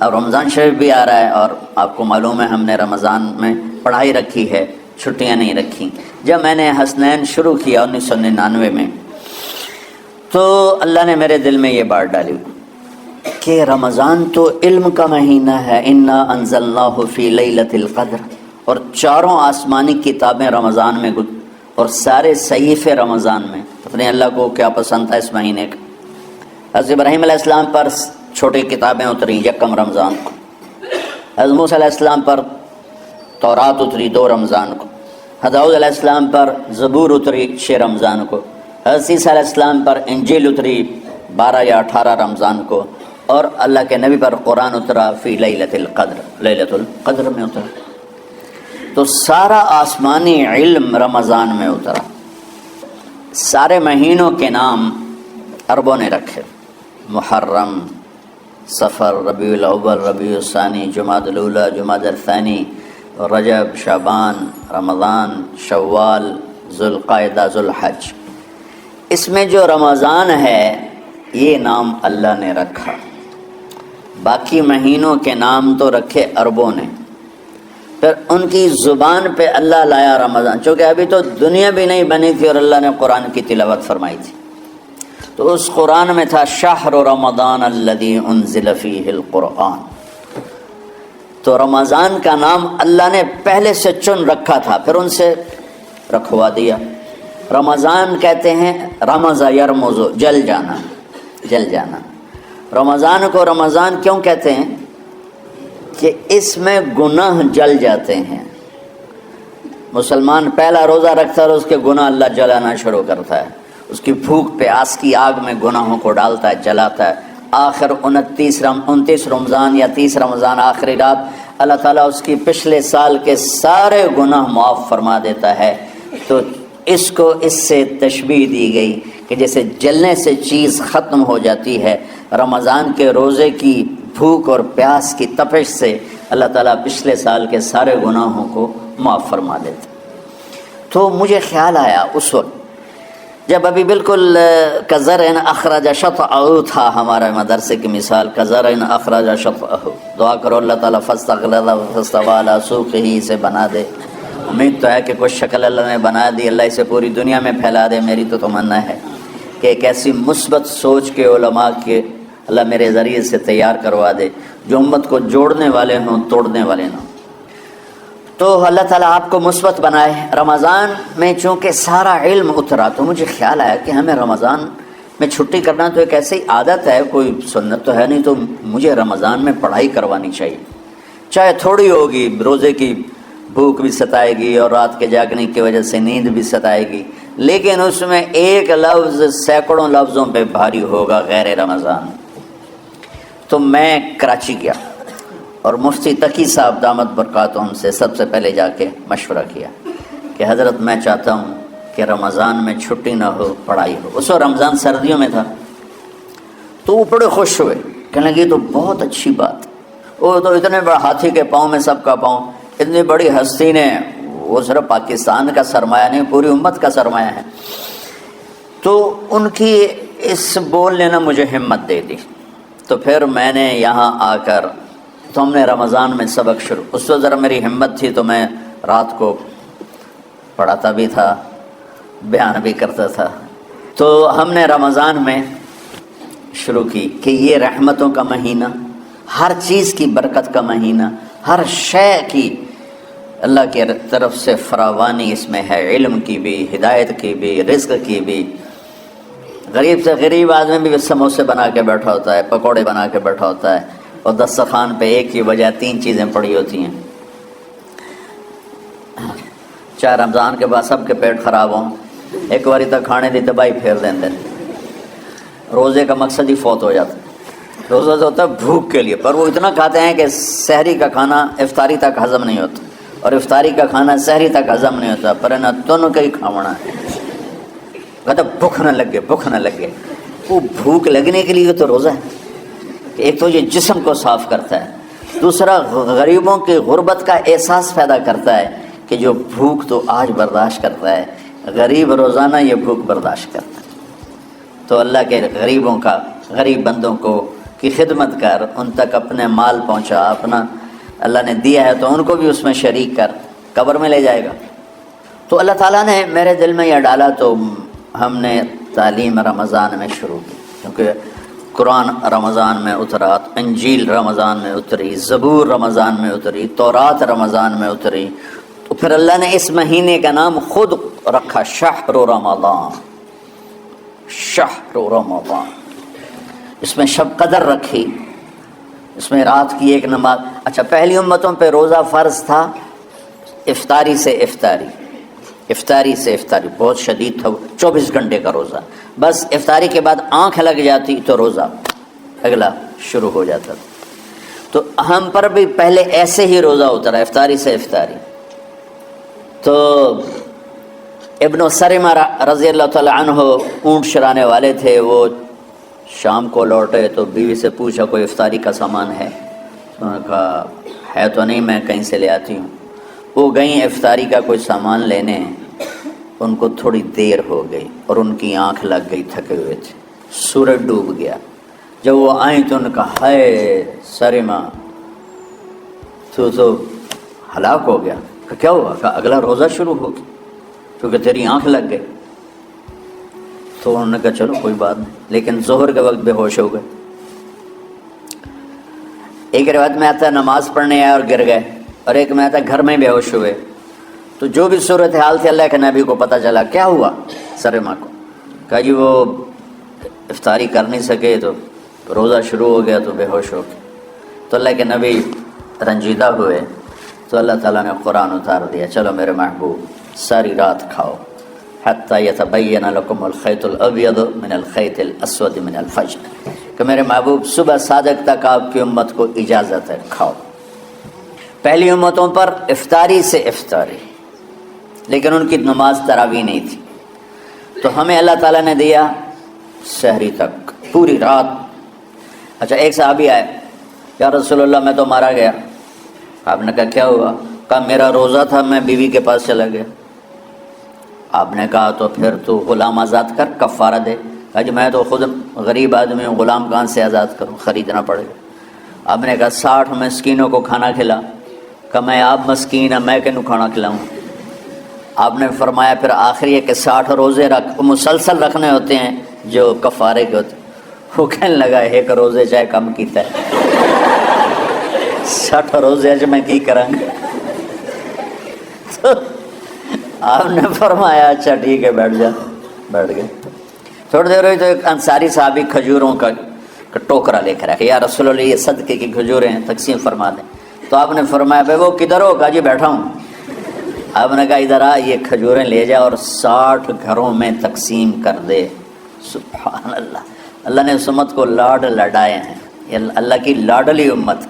اب رمضان شریف بھی آ رہا ہے اور آپ کو معلوم ہے ہم نے رمضان میں پڑھائی رکھی ہے، چھٹیاں نہیں رکھی۔ جب میں نے حسنین شروع کیا 1999 میں تو اللہ نے میرے دل میں یہ بات ڈالی کہ رمضان تو علم کا مہینہ ہے، انا انزلناہ فی لیلۃ القدر، اور چاروں آسمانی کتابیں رمضان میں اور سارے صحیفے رمضان میں۔ اپنے اللہ کو کیا پسند تھا اس مہینے کا؟ حضرت ابراہیم علیہ السلام پر چھوٹی کتابیں اتری یکم رمضان کو، حضرت موسیٰ علیہ السلام پر تورات اتری 2 رمضان کو، حضرت داؤد علیہ السلام پر زبور اتری 6 رمضان کو، حضرت عیسیٰ علیہ السلام پر انجیل اتری 12 یا 18 رمضان کو، اور اللہ کے نبی پر قرآن اترا فی لیلۃ القدر، لیلۃ القدر میں اترا۔ تو سارا آسمانی علم رمضان میں اترا۔ سارے مہینوں کے نام عربوں نے رکھے، محرم، صفر، ربیع الاول، ربیع الثانی، جمادی الاولیٰ، جمادی الثانی، رجب، شعبان، رمضان، شوال، ذوالقعدہ، ذوالحج۔ اس میں جو رمضان ہے یہ نام اللہ نے رکھا، باقی مہینوں کے نام تو رکھے عربوں نے۔ پھر ان کی زبان پہ اللہ لایا رمضان، چونکہ ابھی تو دنیا بھی نہیں بنی تھی اور اللہ نے قرآن کی تلاوت فرمائی تھی، تو اس قرآن میں تھا شہر رمضان الذی انزل فیہ القرآن۔ تو رمضان کا نام اللہ نے پہلے سے چن رکھا تھا، پھر ان سے رکھوا دیا۔ رمضان کہتے ہیں رمض یرمز، جل جانا، جل جانا۔ رمضان کو رمضان کیوں کہتے ہیں؟ کہ اس میں گناہ جل جاتے ہیں۔ مسلمان پہلا روزہ رکھتا ہے اور اس کے گناہ اللہ جلانا شروع کرتا ہے، اس کی بھوک پیاس کی آگ میں گناہوں کو ڈالتا ہے، جلاتا ہے۔ آخر 29 رمضان یا 30 رمضان آخری رات اللہ تعالیٰ اس کی پچھلے سال کے سارے گناہ معاف فرما دیتا ہے۔ تو اس کو اس سے تشبیہ دی گئی کہ جیسے جلنے سے چیز ختم ہو جاتی ہے، رمضان کے روزے کی بھوک اور پیاس کی تپش سے اللہ تعالیٰ پچھلے سال کے سارے گناہوں کو معاف فرما دیتا۔ تو مجھے خیال آیا اس وقت جب ابھی بالکل کزرع اخرج شطأہ تھا، ہمارے مدرسے کی مثال کزرع اخرج شطأہ، دعا کرو اللہ تعالیٰ فاستغلظ فاستوى علی سوقہ سے بنا دے۔ امید تو ہے کہ کچھ شکل اللہ نے بنا دی، اللہ اسے پوری دنیا میں پھیلا دے۔ میری تو تمنا ہے کہ ایک ایسی مثبت سوچ کے علماء کے اللہ میرے ذریعے سے تیار کروا دے جو امت کو جوڑنے والے ہوں، توڑنے والے نہ ہوں۔ تو اللہ تعالیٰ آپ کو مثبت بنائے۔ رمضان میں چونکہ سارا علم اترا تو مجھے خیال آیا کہ ہمیں رمضان میں چھٹی کرنا تو ایک ایسی عادت ہے، کوئی سنت تو ہے نہیں، تو مجھے رمضان میں پڑھائی کروانی چاہیے، چاہے تھوڑی ہوگی، روزے کی بھوک بھی ستائے گی اور رات کے جاگنے کی وجہ سے نیند بھی ستائے گی، لیکن اس میں ایک لفظ سینکڑوں لفظوں پہ بھاری ہوگا، غیر رمضان۔ تو میں کراچی گیا اور مفتی تقی صاحب دامت برکاتہم سے سب سے پہلے جا کے مشورہ کیا کہ حضرت میں چاہتا ہوں کہ رمضان میں چھٹی نہ ہو، پڑھائی ہو۔ اس وقت رمضان سردیوں میں تھا، تو وہ بڑے خوش ہوئے، کہنے لگے تو بہت اچھی بات، وہ تو اتنے بڑے ہاتھی کے پاؤں میں سب کا پاؤں، اتنی بڑی ہستی نے، وہ صرف پاکستان کا سرمایہ نہیں پوری امت کا سرمایہ ہے۔ تو ان کی اس بولنے نے مجھے ہمت دے دی۔ تو پھر میں نے یہاں آ کر تو ہم نے رمضان میں سبق شروع، اس وقت ذرا میری ہمت تھی تو میں رات کو پڑھاتا بھی تھا، بیان بھی کرتا تھا۔ تو ہم نے رمضان میں شروع کی کہ یہ رحمتوں کا مہینہ، ہر چیز کی برکت کا مہینہ، ہر شے کی اللہ کی طرف سے فراوانی اس میں ہے، علم کی بھی، ہدایت کی بھی، رزق کی بھی۔ غریب سے غریب آدمی بھی سموسے بنا کے بیٹھا ہوتا ہے، پکوڑے بنا کے بیٹھا ہوتا ہے، اور دسترخوان پہ ایک کی بجائے 3 چیزیں پڑی ہوتی ہیں۔ چاہے رمضان کے بعد سب کے پیٹ خراب ہوں، ایک باری تک کھانے دی تباہی پھیر دیں۔ روزے کا مقصد ہی فوت ہو جاتا ہے۔ روزہ تو ہوتا ہے بھوک کے لیے، پر وہ اتنا کھاتے ہیں کہ سحری کا کھانا افطاری تک ہضم نہیں ہوتا، اور افطاری کا کھانا سحری تک ہضم نہیں ہوتا، پر نہ تن کا ہی کھاونا ہے، کہتا بھوک نہ لگے، بھوک نہ لگے۔ وہ بھوک لگنے کے لیے تو روزہ ہے کہ ایک تو یہ جسم کو صاف کرتا ہے، دوسرا غریبوں کی غربت کا احساس پیدا کرتا ہے کہ جو بھوک تو آج برداشت کرتا ہے، غریب روزانہ یہ بھوک برداشت کرتا ہے۔ تو اللہ کے غریبوں کا، غریب بندوں کو کی خدمت کر، ان تک اپنے مال پہنچا، اپنا اللہ نے دیا ہے تو ان کو بھی اس میں شریک کر، قبر میں لے جائے گا۔ تو اللہ تعالیٰ نے میرے دل میں یہ ڈالا تو ہم نے تعلیم رمضان میں شروع کی، کیونکہ قرآن رمضان میں اترا، انجیل رمضان میں اتری، زبور رمضان میں اتری، تورات رمضان میں اتری، تو پھر اللہ نے اس مہینے کا نام خود رکھا شہر رمضان، شہر رمضان۔ اس میں شب قدر رکھی، اس میں رات کی ایک نماز۔ اچھا، پہلی امتوں پہ روزہ فرض تھا افطاری سے افطاری، افطاری سے افطاری بہت شدید تھا، 24 گھنٹے کا روزہ، بس افطاری کے بعد آنکھ لگ جاتی تو روزہ اگلا شروع ہو جاتا تھا۔ تو ہم پر بھی پہلے ایسے ہی روزہ اترا، افطاری سے افطاری۔ تو ابن سرمہ رضی اللہ تعالی عنہ اونٹ چرانے والے تھے، وہ شام کو لوٹے تو بیوی سے پوچھا کوئی افطاری کا سامان ہے؟ انہوں نے کہا ہے تو نہیں، میں کہیں سے لے آتی ہوں۔ وہ گئیں افطاری کا کوئی سامان لینے، ان کو تھوڑی دیر ہو گئی اور ان کی آنکھ لگ گئی، تھکے ہوئے تھے، سورج ڈوب گیا۔ جب وہ آئیں تو ان کا ہائے سرمہ تو ہلاک ہو گیا۔ کیا ہوا؟ کہ اگلا روزہ شروع ہو گیا کیونکہ تیری آنکھ لگ گئی۔ تو انہوں نے کہا چلو کوئی بات نہیں، لیکن ظہر کے وقت بے ہوش ہو گئے۔ ایک روایت میں آتا ہے نماز پڑھنے آئے اور گر گئے، اور ایک میں آتا ہے گھر میں بے ہوش ہوئے۔ تو جو بھی صورتحال تھی اللہ کے نبی کو پتہ چلا۔ کیا ہوا سرمہ کو؟ کہا جی وہ افطاری کر نہیں سکے تو روزہ شروع ہو گیا تو بے ہوش ہو گئے۔ تو اللہ کے نبی رنجیدہ ہوئے تو اللہ تعالیٰ نے قرآن اتار دیا، چلو میرے محبوب ساری رات کھاؤ حتی یتبین لکم الخیط الابیض من الخیط الاسود من الفجر، کہ میرے محبوب صبح صادق تک آپ کی امت کو اجازت ہے، کھاؤ۔ پہلی امتوں پر افطاری سے افطاری، لیکن ان کی نماز تراویح نہیں تھی، تو ہمیں اللہ تعالیٰ نے دیا سحری تک، پوری رات۔ اچھا، ایک صحابی آئے، یا رسول اللہ میں تو مارا گیا۔ آپ نے کہا کیا ہوا؟ کہا میرا روزہ تھا، میں بیوی کے پاس چلا گیا۔ آپ نے کہا تو پھر تو غلام آزاد کر، کفارہ دے۔ کہا جی میں تو خود غریب آدمی ہوں، غلام کہاں سے آزاد کروں، خریدنا پڑے گا۔ آپ نے کہا 60 مسکینوں کو کھانا کھلا۔ کہ میں آپ مسکین ہیں، میں کینوں کھانا کھلاؤں؟ آپ نے فرمایا پھر آخری ہے کہ 60 روزے رکھ، مسلسل رکھنے ہوتے ہیں جو کفارے کے ہوتے ہیں۔ وہ کہنے لگا ایک روزے چاہے کم کیتا ہے، 60 روزے میں کی کریں گے؟ تو آپ نے فرمایا اچھا ٹھیک ہے بیٹھ جا، بیٹھ گئے۔ تھوڑی دیر ہوئی تو ایک انصاری صحابی کھجوروں کا ٹوکرا لے کر آیا، یا رسول اللہ یہ صدقے کی کھجوریں ہیں، تقسیم فرما دیں۔ تو آپ نے فرمایا بھائی وہ کدھر ہو؟ کہا جی بیٹھا ہوں۔ آپ نے کہا ادھر آ، یہ کھجوریں لے جا اور 60 گھروں میں تقسیم کر دے۔ سبحان اللہ، اللہ نے اس امت کو لاڈ لڈائے ہیں، یہ اللہ کی لاڈلی امت۔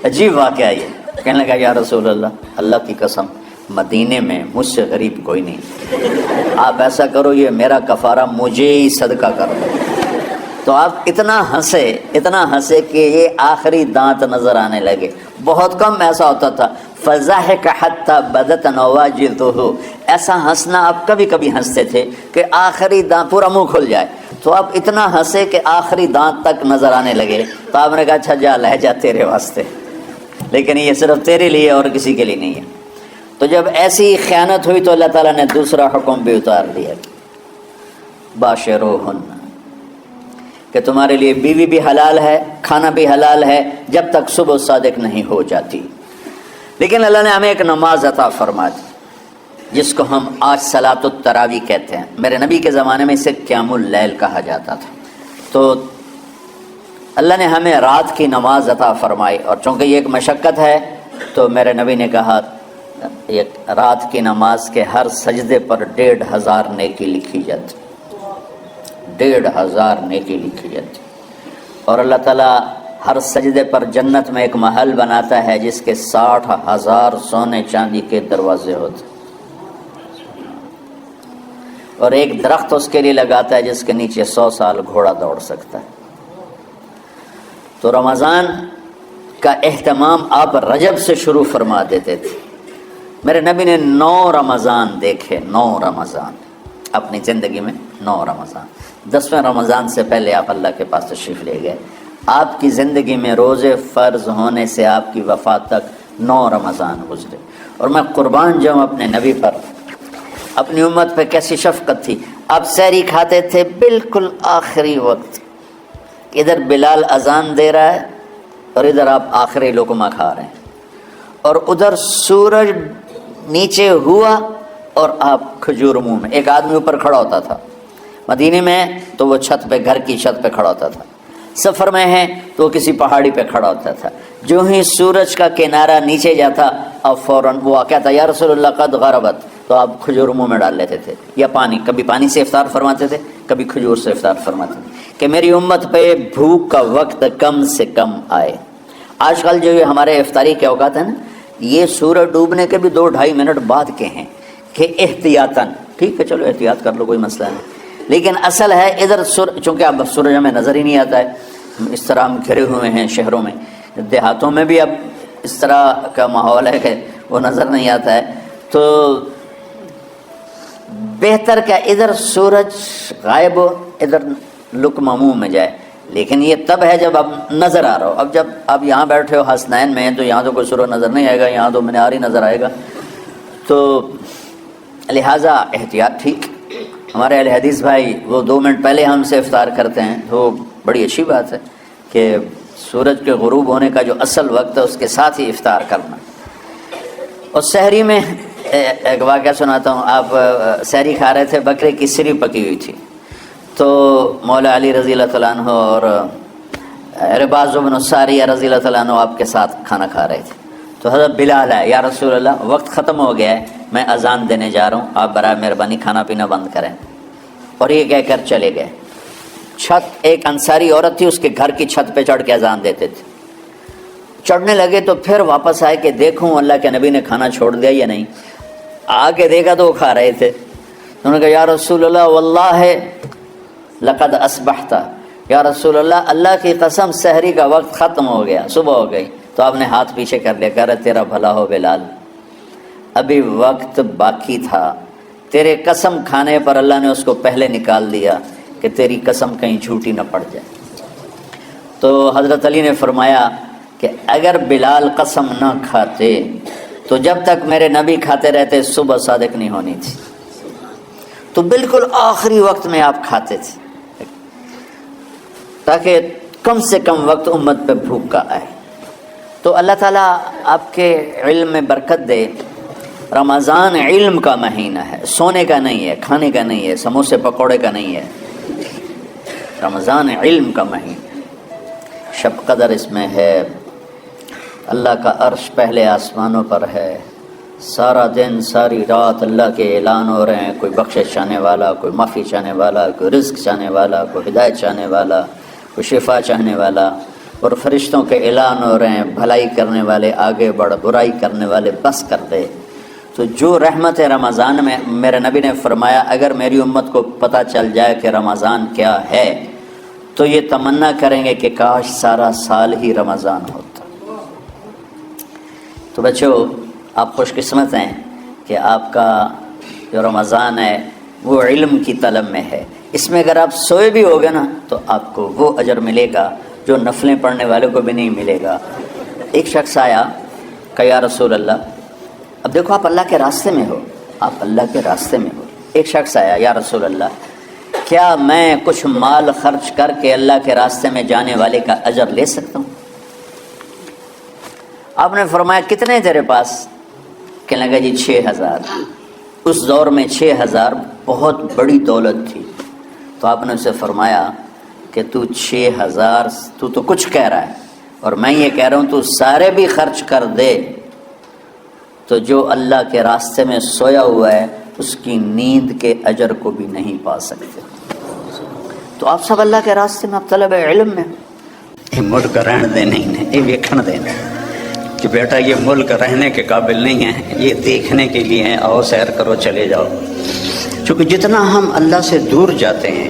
عجیب واقعہ یہ، کہنے لگا یا رسول اللہ کی قسم مدینے میں مجھ سے غریب کوئی نہیں، آپ ایسا کرو یہ میرا کفارہ مجھے ہی صدقہ کر دو۔ تو آپ اتنا ہنسے کہ یہ آخری دانت نظر آنے لگے۔ بہت کم ایسا ہوتا تھا، فضحک حتی بدت نواجذہ، ایسا ہنسنا آپ کبھی کبھی ہنستے تھے کہ آخری دانت پورا منہ کھل جائے، تو آپ اتنا ہنسے کہ آخری دانت تک نظر آنے لگے۔ تو آپ نے کہا اچھا جا لہجہ تیرے واسطے، لیکن یہ صرف تیرے لیے اور کسی کے لیے نہیں ہے۔ تو جب ایسی خیانت ہوئی تو اللہ تعالیٰ نے دوسرا حکم بھی اتار دیا، باشروہن، کہ تمہارے لیے بیوی بھی حلال ہے، کھانا بھی حلال ہے جب تک صبح صادق نہیں ہو جاتی۔ لیکن اللہ نے ہمیں ایک نماز عطا فرما دی جس کو ہم آج صلاۃ التراویح کہتے ہیں۔ میرے نبی کے زمانے میں اسے قیام اللیل کہا جاتا تھا۔ تو اللہ نے ہمیں رات کی نماز عطا فرمائی، اور چونکہ یہ ایک مشقت ہے تو میرے نبی نے کہا یہ رات کی نماز کے ہر سجدے پر 1500 نیکی لکھی جاتی، 1500 نیکی لکھی جاتی۔ اور اللہ تعالیٰ ہر سجدے پر جنت میں ایک محل بناتا ہے جس کے 60,000 سونے چاندی کے دروازے ہوتے، اور ایک درخت اس کے لیے لگاتا ہے جس کے نیچے 100 سال گھوڑا دوڑ سکتا ہے۔ تو رمضان کا اہتمام آپ رجب سے شروع فرما دیتے تھے۔ میرے نبی نے 9 رمضان دیکھے، 9 رمضان اپنی زندگی میں، 9 رمضان۔ 10ویں رمضان سے پہلے آپ اللہ کے پاس تشریف لے گئے۔ آپ کی زندگی میں روزے فرض ہونے سے آپ کی وفات تک 9 رمضان گزرے، اور میں قربان جاؤں اپنے نبی پر، اپنی امت پہ کیسی شفقت تھی۔ آپ سحری کھاتے تھے بالکل آخری وقت، ادھر بلال اذان دے رہا ہے اور ادھر آپ آخری لقمہ کھا رہے ہیں، اور ادھر سورج نیچے ہوا اور آپ کھجور منہ میں۔ ایک آدمی اوپر کھڑا ہوتا تھا مدینے میں تو وہ چھت پہ، گھر کی چھت پہ کھڑا ہوتا تھا، سفر میں ہے تو وہ کسی پہاڑی پہ کھڑا ہوتا تھا، جو ہی سورج کا کنارہ نیچے جاتا اب فوراً وہ کہتا یا رسول اللہ قد غربت، تو آپ کھجور منہ میں ڈال لیتے تھے، یا پانی، کبھی پانی سے افطار فرماتے تھے، کبھی کھجور سے افطار فرماتے تھے، کہ میری امت پہ بھوک کا وقت کم سے کم آئے۔ آج کل جو یہ ہمارے افطاری کے اوقات ہیں نا، یہ سورج ڈوبنے کے بھی 2-2.5 منٹ بعد کے ہیں کہ احتیاطاً، ٹھیک ہے چلو احتیاط کر لو کوئی مسئلہ نہیں، لیکن اصل ہے ادھر چونکہ اب سورج ہمیں نظر ہی نہیں آتا ہے، اس طرح ہم گھرے ہوئے ہیں شہروں میں، دیہاتوں میں بھی اب اس طرح کا ماحول ہے کہ وہ نظر نہیں آتا ہے، تو بہتر کہ ادھر سورج غائب ہو ادھر لقمہ منہ میں جائے، لیکن یہ تب ہے جب اب نظر آ رہا ہو۔ اب جب آپ یہاں بیٹھے ہو حسنین میں تو یہاں تو کوئی سورج نظر نہیں آئے گا، یہاں تو منار ہی نظر آئے گا، تو لہٰذا احتیاط ٹھیک۔ ہمارے اہل حدیث بھائی وہ 2 منٹ پہلے ہم سے افطار کرتے ہیں، تو بڑی اچھی بات ہے کہ سورج کے غروب ہونے کا جو اصل وقت ہے اس کے ساتھ ہی افطار کرنا۔ اور سحری میں ایک واقعہ سناتا ہوں، آپ سحری کھا رہے تھے، بکرے کی سری پکی ہوئی تھی، تو مولا علی رضی اللہ تعالیٰ عنہ اور رباز بن ساریہ رضی اللہ تعالیٰ عنہ آپ کے ساتھ کھانا کھا رہے تھے، تو حضرت بلال ہے، یا رسول اللہ وقت ختم ہو گیا ہے، میں اذان دینے جا رہا ہوں، آپ برائے مہربانی کھانا پینا بند کریں، اور یہ کہہ کر چلے گئے۔ چھت، ایک انصاری عورت تھی، اس کے گھر کی چھت پہ چڑھ کے اذان دیتے تھے، چڑھنے لگے تو پھر واپس آئے کہ دیکھوں اللہ کے نبی نے کھانا چھوڑ دیا یا نہیں، آگے دیکھا تو وہ کھا رہے تھے، انہوں نے کہا یا رسول اللہ واللہ لقد اصبحت، یا رسول اللہ اللہ کی قسم سحری کا وقت ختم ہو گیا، صبح ہو گئی، تو آپ نے ہاتھ پیچھے کر لیا، کہہ رہے تیرا بھلا ہو بلال، ابھی وقت باقی تھا، تیرے قسم کھانے پر اللہ نے اس کو پہلے نکال دیا کہ تیری قسم کہیں جھوٹی نہ پڑ جائے۔ تو حضرت علی نے فرمایا کہ اگر بلال قسم نہ کھاتے تو جب تک میرے نبی کھاتے رہتے صبح صادق نہیں ہونی تھی، تو بالکل آخری وقت میں آپ کھاتے تھے تاکہ کم سے کم وقت امت پہ بھوک کا آئے۔ تو اللہ تعالیٰ آپ کے علم میں برکت دے۔ رمضان علم کا مہینہ ہے، سونے کا نہیں ہے، کھانے کا نہیں ہے، سموسے پکوڑے کا نہیں ہے، رمضان علم کا مہینہ، شب قدر اس میں ہے، اللہ کا عرش پہلے آسمانوں پر ہے، سارا دن ساری رات اللہ کے اعلان ہو رہے ہیں، کوئی بخشش چاہنے والا، کوئی معافی چاہنے والا، کوئی رزق چاہنے والا، کوئی ہدایت چاہنے والا، کوئی شفا چاہنے والا، اور فرشتوں کے اعلان ہو رہے ہیں، بھلائی کرنے والے آگے بڑھ، برائی کرنے والے بس کر دے۔ تو جو رحمت رمضان میں، میرے نبی نے فرمایا اگر میری امت کو پتہ چل جائے کہ رمضان کیا ہے تو یہ تمنا کریں گے کہ کاش سارا سال ہی رمضان ہوتا۔ تو بچوں آپ خوش قسمت ہیں کہ آپ کا جو رمضان ہے وہ علم کی طلب میں ہے، اس میں اگر آپ سوئے بھی ہوگے نا تو آپ کو وہ اجر ملے گا جو نفلیں پڑھنے والے کو بھی نہیں ملے گا۔ ایک شخص آیا کہ یا رسول اللہ، اب دیکھو آپ اللہ کے راستے میں ہو، آپ اللہ کے راستے میں ہو، ایک شخص آیا یا رسول اللہ کیا میں کچھ مال خرچ کر کے اللہ کے راستے میں جانے والے کا اجر لے سکتا ہوں؟ آپ نے فرمایا کتنے تیرے پاس؟ کہنے لگا جی 6000۔ اس دور میں 6000 بہت بڑی دولت تھی، تو آپ نے اسے فرمایا کہ تو 6000 تو کچھ کہہ رہا ہے اور میں یہ کہہ رہا ہوں تو سارے بھی خرچ کر دے تو جو اللہ کے راستے میں سویا ہوا ہے اس کی نیند کے اجر کو بھی نہیں پا سکتے۔ تو آپ سب اللہ کے راستے میں، آپ طلب علم میں، یہ ملک رہن دے نہیں ہے، یہ ویکھن دینا کہ بیٹا یہ ملک رہنے کے قابل نہیں ہے، یہ دیکھنے کے لیے ہیں، آؤ سیر کرو چلے جاؤ۔ چونکہ جتنا ہم اللہ سے دور جاتے ہیں،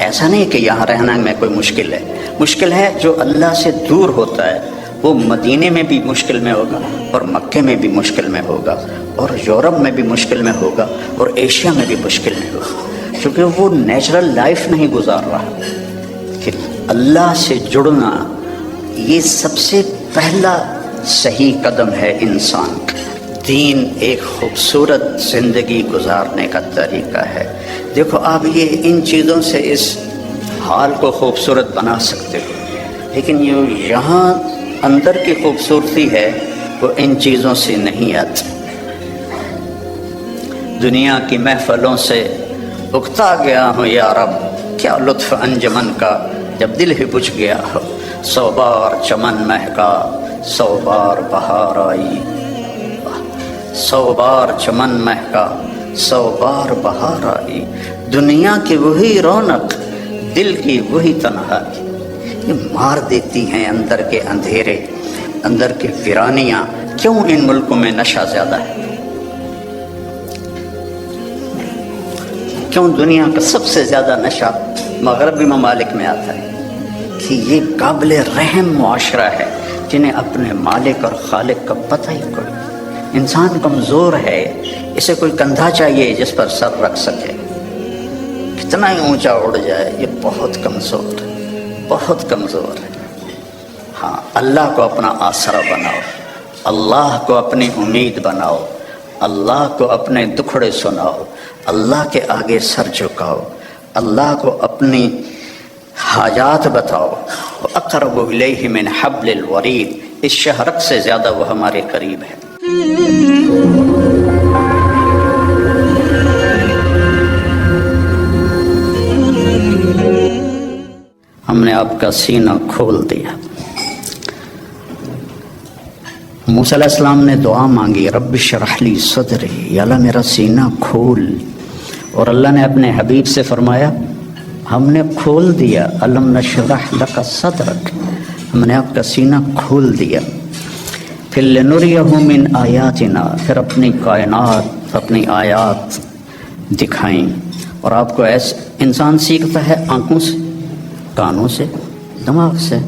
ایسا نہیں کہ یہاں رہنا میں کوئی مشکل ہے، مشکل ہے جو اللہ سے دور ہوتا ہے وہ مدینے میں بھی مشکل میں ہوگا اور مکے میں بھی مشکل میں ہوگا اور یورپ میں بھی مشکل میں ہوگا اور ایشیا میں بھی مشکل میں ہوگا، کیونکہ وہ نیچرل لائف نہیں گزار رہا۔ اللہ سے جڑنا یہ سب سے پہلا صحیح قدم ہے انسان کا۔ دین ایک خوبصورت زندگی گزارنے کا طریقہ ہے۔ دیکھو آپ یہ ان چیزوں سے اس حال کو خوبصورت بنا سکتے ہو، لیکن یہ یہاں اندر کی خوبصورتی ہے وہ ان چیزوں سے نہیں آتی۔ دنیا کی محفلوں سے اکتا گیا ہوں یا رب، کیا لطف انجمن کا جب دل ہی بجھ گیا ہو۔ 100 بار چمن مہکا 100 بار بہار آئی، 100 بار چمن مہکا 100 بار بہار آئی۔ دنیا کی وہی رونق، دل کی وہی تنہائی، یہ مار دیتی ہیں اندر کے اندھیرے، اندر کے ویرانیاں۔ کیوں ان ملکوں میں نشہ زیادہ ہے؟ کیوں دنیا کا سب سے زیادہ نشہ مغربی ممالک میں آتا ہے؟ کہ یہ قابل رحم معاشرہ ہے جنہیں اپنے مالک اور خالق کا پتہ ہی کوئی۔ انسان کمزور ہے، اسے کوئی کندھا چاہیے جس پر سر رکھ سکے، کتنا ہی اونچا اڑ جائے، یہ بہت کمزور ہے، بہت کمزور ہے۔ ہاں، اللہ کو اپنا آسرا بناؤ، اللہ کو اپنی امید بناؤ، اللہ کو اپنے دکھڑے سناؤ، اللہ کے آگے سر جھکاؤ، اللہ کو اپنی حاجات بتاؤ۔ اقرب الیہ من حبل الورید، اس شہرک سے زیادہ وہ ہمارے قریب ہے۔ ہم نے آپ کا سینہ کھول دیا۔ موسیٰ علیہ السلام نے دعا مانگی، رب اشرح لی صدری، یا اللہ میرا سینہ کھول، اور اللہ نے اپنے حبیب سے فرمایا ہم نے کھول دیا، الم نشرح لک صدرک، ہم نے آپ کا سینہ کھول دیا۔ پھر لنریہ من آیاتنا، پھر اپنی کائنات، اپنی آیات دکھائیں۔ اور آپ کو ایسے انسان سیکھتا ہے آنکھوں سے، کانوں سے، دماغ سے۔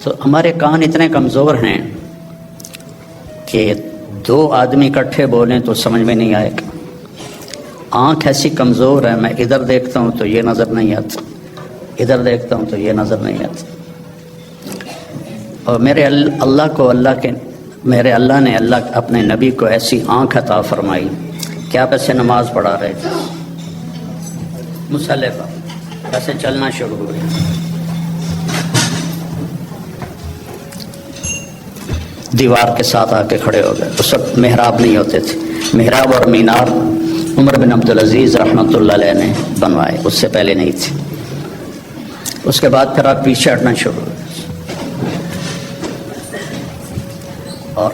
تو ہمارے کان اتنے کمزور ہیں کہ 2 آدمی اکٹھے بولیں تو سمجھ میں نہیں آئے گا۔ آنکھ ایسی کمزور ہے، میں ادھر دیکھتا ہوں تو یہ نظر نہیں آتا، ادھر دیکھتا ہوں تو یہ نظر نہیں آتا۔ اور میرے اللہ نے اپنے نبی کو ایسی آنکھ عطا فرمائی کہ آپ ایسے نماز پڑھا رہے تھے، مصلی پر ایسے چلنا شروع ہو گیا، دیوار کے ساتھ آ کے کھڑے ہو گئے۔ اس وقت محراب نہیں ہوتے تھے، محراب اور مینار عمر بن عبدالعزیز رحمۃ اللہ علیہ نے بنوائے، اس سے پہلے نہیں تھے۔ اس کے بعد پھر آپ پیچھے ہٹنا شروع ہوئے اور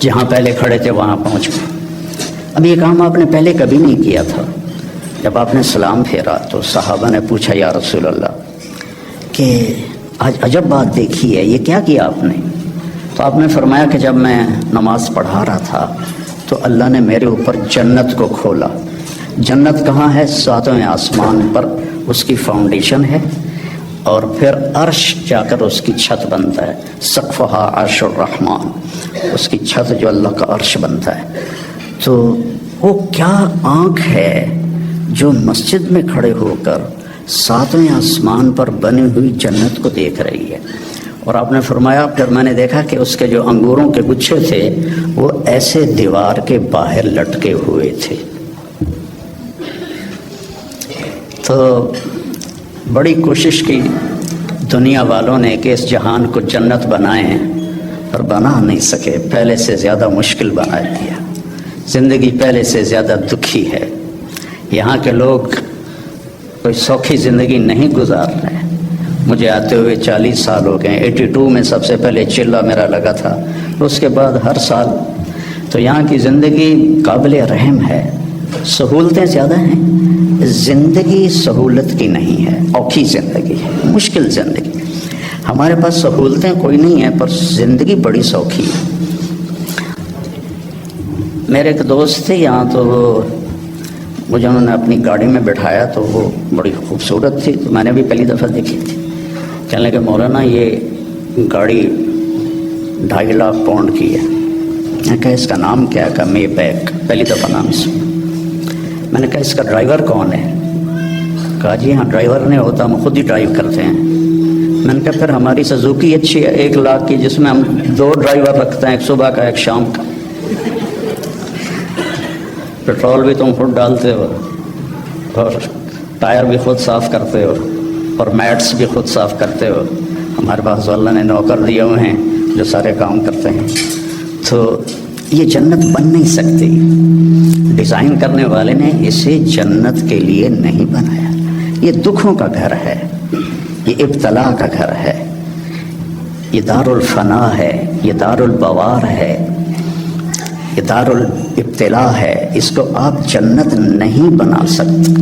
جہاں پہلے کھڑے تھے وہاں پہنچ گئے۔ اب یہ کام آپ نے پہلے کبھی نہیں کیا تھا۔ جب آپ نے سلام پھیرا تو صحابہ نے پوچھا یا رسول اللہ کہ آج عجب بات دیکھی ہے، یہ کیا کیا آپ نے؟ تو آپ نے فرمایا کہ جب میں نماز پڑھا رہا تھا تو اللہ نے میرے اوپر جنت کو کھولا۔ جنت کہاں ہے؟ 7ویں آسمان پر اس کی فاؤنڈیشن ہے، اور پھر عرش جا کر اس کی چھت بنتا ہے، سقفہا عرش الرحمن، اس کی چھت جو اللہ کا عرش بنتا ہے۔ تو وہ کیا آنکھ ہے جو مسجد میں کھڑے ہو کر 7ویں آسمان پر بنی ہوئی جنت کو دیکھ رہی ہے۔ اور آپ نے فرمایا پھر میں نے دیکھا کہ اس کے جو انگوروں کے گچھے تھے وہ ایسے دیوار کے باہر لٹکے ہوئے تھے۔ تو بڑی کوشش کی دنیا والوں نے کہ اس جہان کو جنت بنائیں، پر بنا نہیں سکے، پہلے سے زیادہ مشکل بنا دیا۔ زندگی پہلے سے زیادہ دکھی ہے۔ یہاں کے لوگ کوئی سوکھی زندگی نہیں گزار رہے۔ مجھے آتے ہوئے 40 سال ہو گئے، 82 میں سب سے پہلے چلہ میرا لگا تھا، اس کے بعد ہر سال۔ تو یہاں کی زندگی قابل رحم ہے، سہولتیں زیادہ ہیں، زندگی سہولت کی نہیں ہے، اوکھی زندگی ہے، مشکل زندگی۔ ہمارے پاس سہولتیں کوئی نہیں ہیں پر زندگی بڑی سوکھی ہے۔ میرے ایک دوست تھے یہاں، تو وہ مجھے انہوں نے اپنی گاڑی میں بٹھایا تو وہ بڑی خوبصورت تھی، تو میں نے بھی پہلی دفعہ دیکھی تھی۔ کہنے لگے مولانا یہ گاڑی 2.5 لاکھ پاؤنڈ کی ہے۔ میں کہا اس کا نام کیا ہے؟ کہا مے بیک، پہلی دفعہ نام سنا۔ میں نے کہا اس کا ڈرائیور کون ہے؟ کہا جی ہاں ڈرائیور نہیں ہوتا، ہم خود ہی ڈرائیو کرتے ہیں۔ میں نے کہا پھر ہماری سزوکی اچھی ہے 1 لاکھ کی، جس میں ہم 2 ڈرائیور رکھتے ہیں، ایک صبح کا ایک شام کا، پیٹرول بھی تم خود ڈالتے ہو اور ٹائر بھی خود صاف کرتے ہو اور میٹس بھی خود صاف کرتے ہو، ہمارے پاس اللہ نے نوکر دیے ہوئے ہیں جو سارے کام کرتے ہیں۔ تو یہ جنت بن نہیں سکتی، ڈیزائن کرنے والے نے اسے جنت کے لیے نہیں بنایا، یہ دکھوں کا گھر ہے، یہ ابتلا کا گھر ہے، یہ دار الفنا ہے، یہ دار البوار ہے، یہ دار الابتلا ہے، اس کو آپ جنت نہیں بنا سکتے۔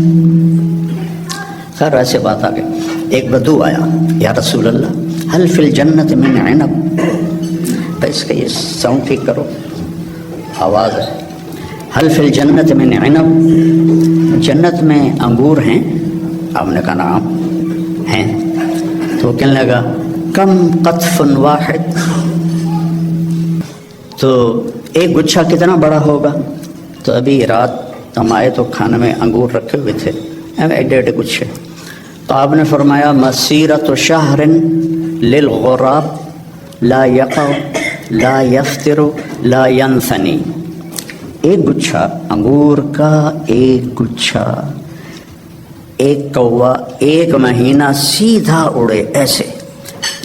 خیر ایسے بات آ گئی، ایک بدو آیا، یا رسول اللہ حل فی الجنت من عنب، اس کا یہ ساؤنڈ ٹھیک کرو، آواز ہے، حل فی الجنت من عنب، جنت میں انگور ہیں؟ آپ نے کہا نعم ہیں۔ تو کہنے لگا کم قطف واحد، تو ایک گچھا کتنا بڑا ہوگا؟ تو ابھی رات ہم آئے تو کھانے میں انگور رکھے ہوئے تھے، 1.5 گچھے، تو آپ نے فرمایا مسیرۃ شہر للغراب لا یقع لا یفطر لا ینثنی، ایک گچھا انگور کا، ایک گچھا، ایک کوا 1 مہینہ سیدھا اڑے ایسے،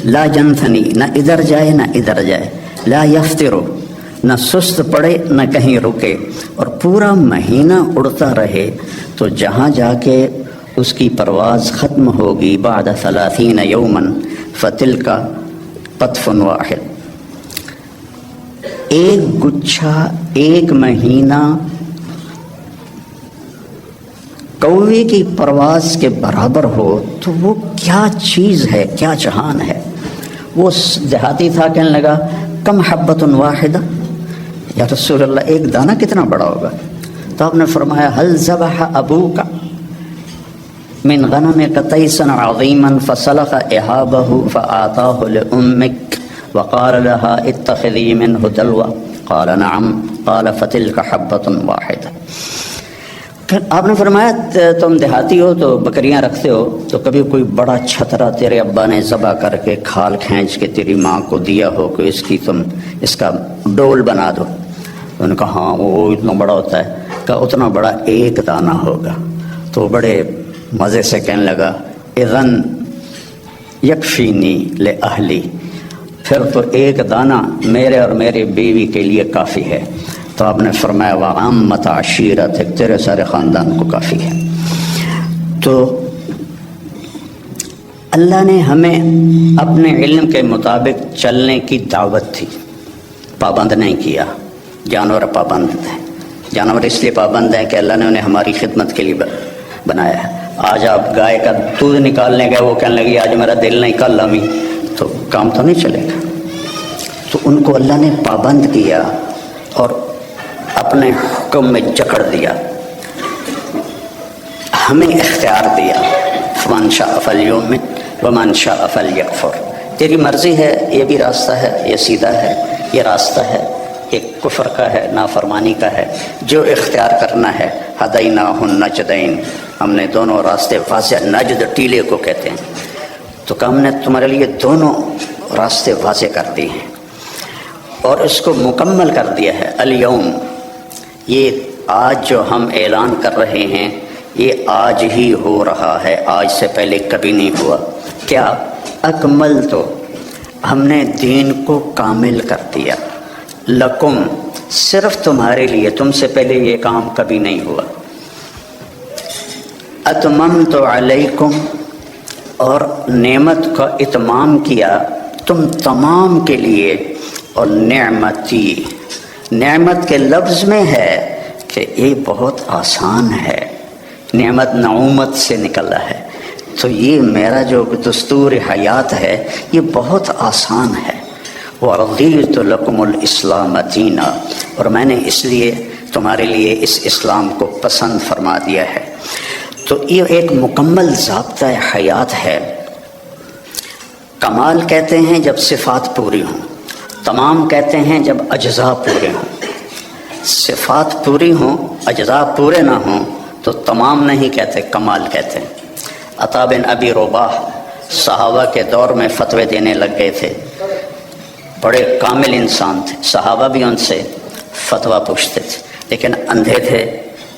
لا ینثنی، نہ ادھر جائے نہ ادھر جائے، لا یفطر، نہ سست پڑے نہ کہیں رکے، اور پورا مہینہ اڑتا رہے، تو جہاں جا کے اس کی پرواز ختم ہوگی بعد 30 یوما فتلک قطف واحد، ایک گچھا 1 مہینہ کوے کی پرواز کے برابر ہو تو وہ کیا چیز ہے، کیا جہان ہے۔ وہ دیہاتی تھا، کہنے لگا کم حبۃ واحدہ، یا رسول اللہ ایک دانہ کتنا بڑا ہوگا؟ تو آپ نے فرمایا حل ذبح ابوک من غنمک تیسا عظیما فسلخ احابہ فآتاہ لأمک وقال لها اتخذی منہ دلوا، قال نعم، قال فتلک حبۃ واحدہ۔ پھر آپ نے فرمایا تم دیہاتی ہو تو بکریاں رکھتے ہو، تو کبھی کوئی بڑا چھترا تیرے ابا نے ذبح کر کے کھال کھینچ کے تیری ماں کو دیا ہو کہ اس کی تم اس کا ڈول بنا دو؟ انہوں نے کہا ہاں وہ اتنا بڑا ہوتا ہے، کہا اتنا بڑا 1 دانہ ہوگا۔ تو بڑے مزے سے کہنے لگا اذن یکفینی لأہلی، پھر تو 1 دانہ میرے اور میری بیوی کے لیے کافی ہے۔ تو آپ نے فرمایا وعامت عشیرتک، تیرے سارے خاندان کو کافی ہے۔ تو اللہ نے ہمیں اپنے علم کے مطابق چلنے کی دعوت دی، پابند نہیں کیا۔ جانور پابند ہیں، جانور اس لیے پابند ہیں کہ اللہ نے انہیں ہماری خدمت کے لیے بنایا ہے۔ آج آپ گائے کا دودھ نکالنے گئے، وہ کہنے لگی آج میرا دل نہیں کل امی، تو کام تو نہیں چلے گا۔ تو ان کو اللہ نے پابند کیا اور اپنے حکم میں جکڑ دیا، ہمیں اختیار دیا، فمن شاء فلیؤمن ومن شاء فلیکفر، تیری مرضی ہے، یہ بھی راستہ ہے، یہ سیدھا ہے، یہ راستہ ہے، یہ کفر کا ہے، نافرمانی کا ہے، جو اختیار کرنا ہے۔ ہدیناہ النجدین، ہم نے دونوں راستے واضح، نجد ٹیلے کو کہتے ہیں، تو کہ ہم نے تمہارے لیے دونوں راستے واضح کر دیے ہیں اور اس کو مکمل کر دیا ہے۔ الیوم، یہ آج جو ہم اعلان کر رہے ہیں یہ آج ہی ہو رہا ہے، آج سے پہلے کبھی نہیں ہوا۔ کیا؟ اکمل، تو ہم نے دین کو کامل کر دیا، لکم، صرف تمہارے لیے، تم سے پہلے یہ کام کبھی نہیں ہوا۔ اتممت علیکم، اور نعمت کا اتمام کیا تم تمام کے لیے، اور نعمتی، نعمت کے لفظ میں ہے کہ یہ بہت آسان ہے، نعمت نعومت سے نکلا ہے، تو یہ میرا جو دستور حیات ہے یہ بہت آسان ہے۔ وَرَضِيتُ لَكُمُ الْإِسْلَامَ دِينًا، اور میں نے اس لیے تمہارے لیے اس اسلام کو پسند فرما دیا ہے۔ تو یہ ایک مکمل ضابطہ حیات ہے۔ کمال کہتے ہیں جب صفات پوری ہوں، تمام کہتے ہیں جب اجزاء پورے ہوں۔ صفات پوری ہوں، اجزاء پورے نہ ہوں تو تمام نہیں کہتے، کمال کہتے ہیں۔ عطا بن ابی رباح صحابہ کے دور میں فتوے دینے لگ گئے تھے، بڑے کامل انسان تھے، صحابہ بھی ان سے فتویٰ پوچھتے تھے، لیکن اندھے تھے،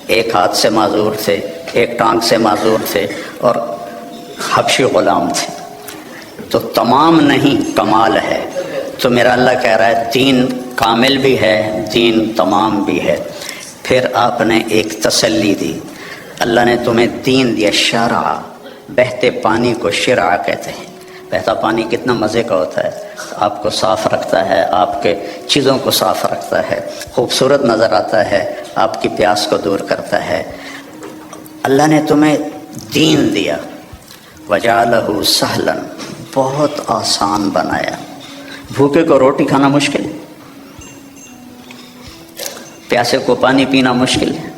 ایک ہاتھ سے معذور تھے، ایک ٹانگ سے معذور تھے، اور حبشی غلام تھے، تو تمام نہیں کمال ہے۔ تو میرا اللہ کہہ رہا ہے دین کامل بھی ہے، دین تمام بھی ہے۔ پھر آپ نے ایک تسلی دی، اللہ نے تمہیں دین دیا، شرع، بہتے پانی کو شرع کہتے ہیں۔ بہتا پانی کتنا مزے کا ہوتا ہے، آپ کو صاف رکھتا ہے، آپ کے چیزوں کو صاف رکھتا ہے، خوبصورت نظر آتا ہے، آپ کی پیاس کو دور کرتا ہے۔ اللہ نے تمہیں دین دیا، وجعلہ سہلا، بہت آسان بنایا۔ بھوکے کو روٹی کھانا مشکل ہے، پیاسے کو پانی پینا مشکل ہے،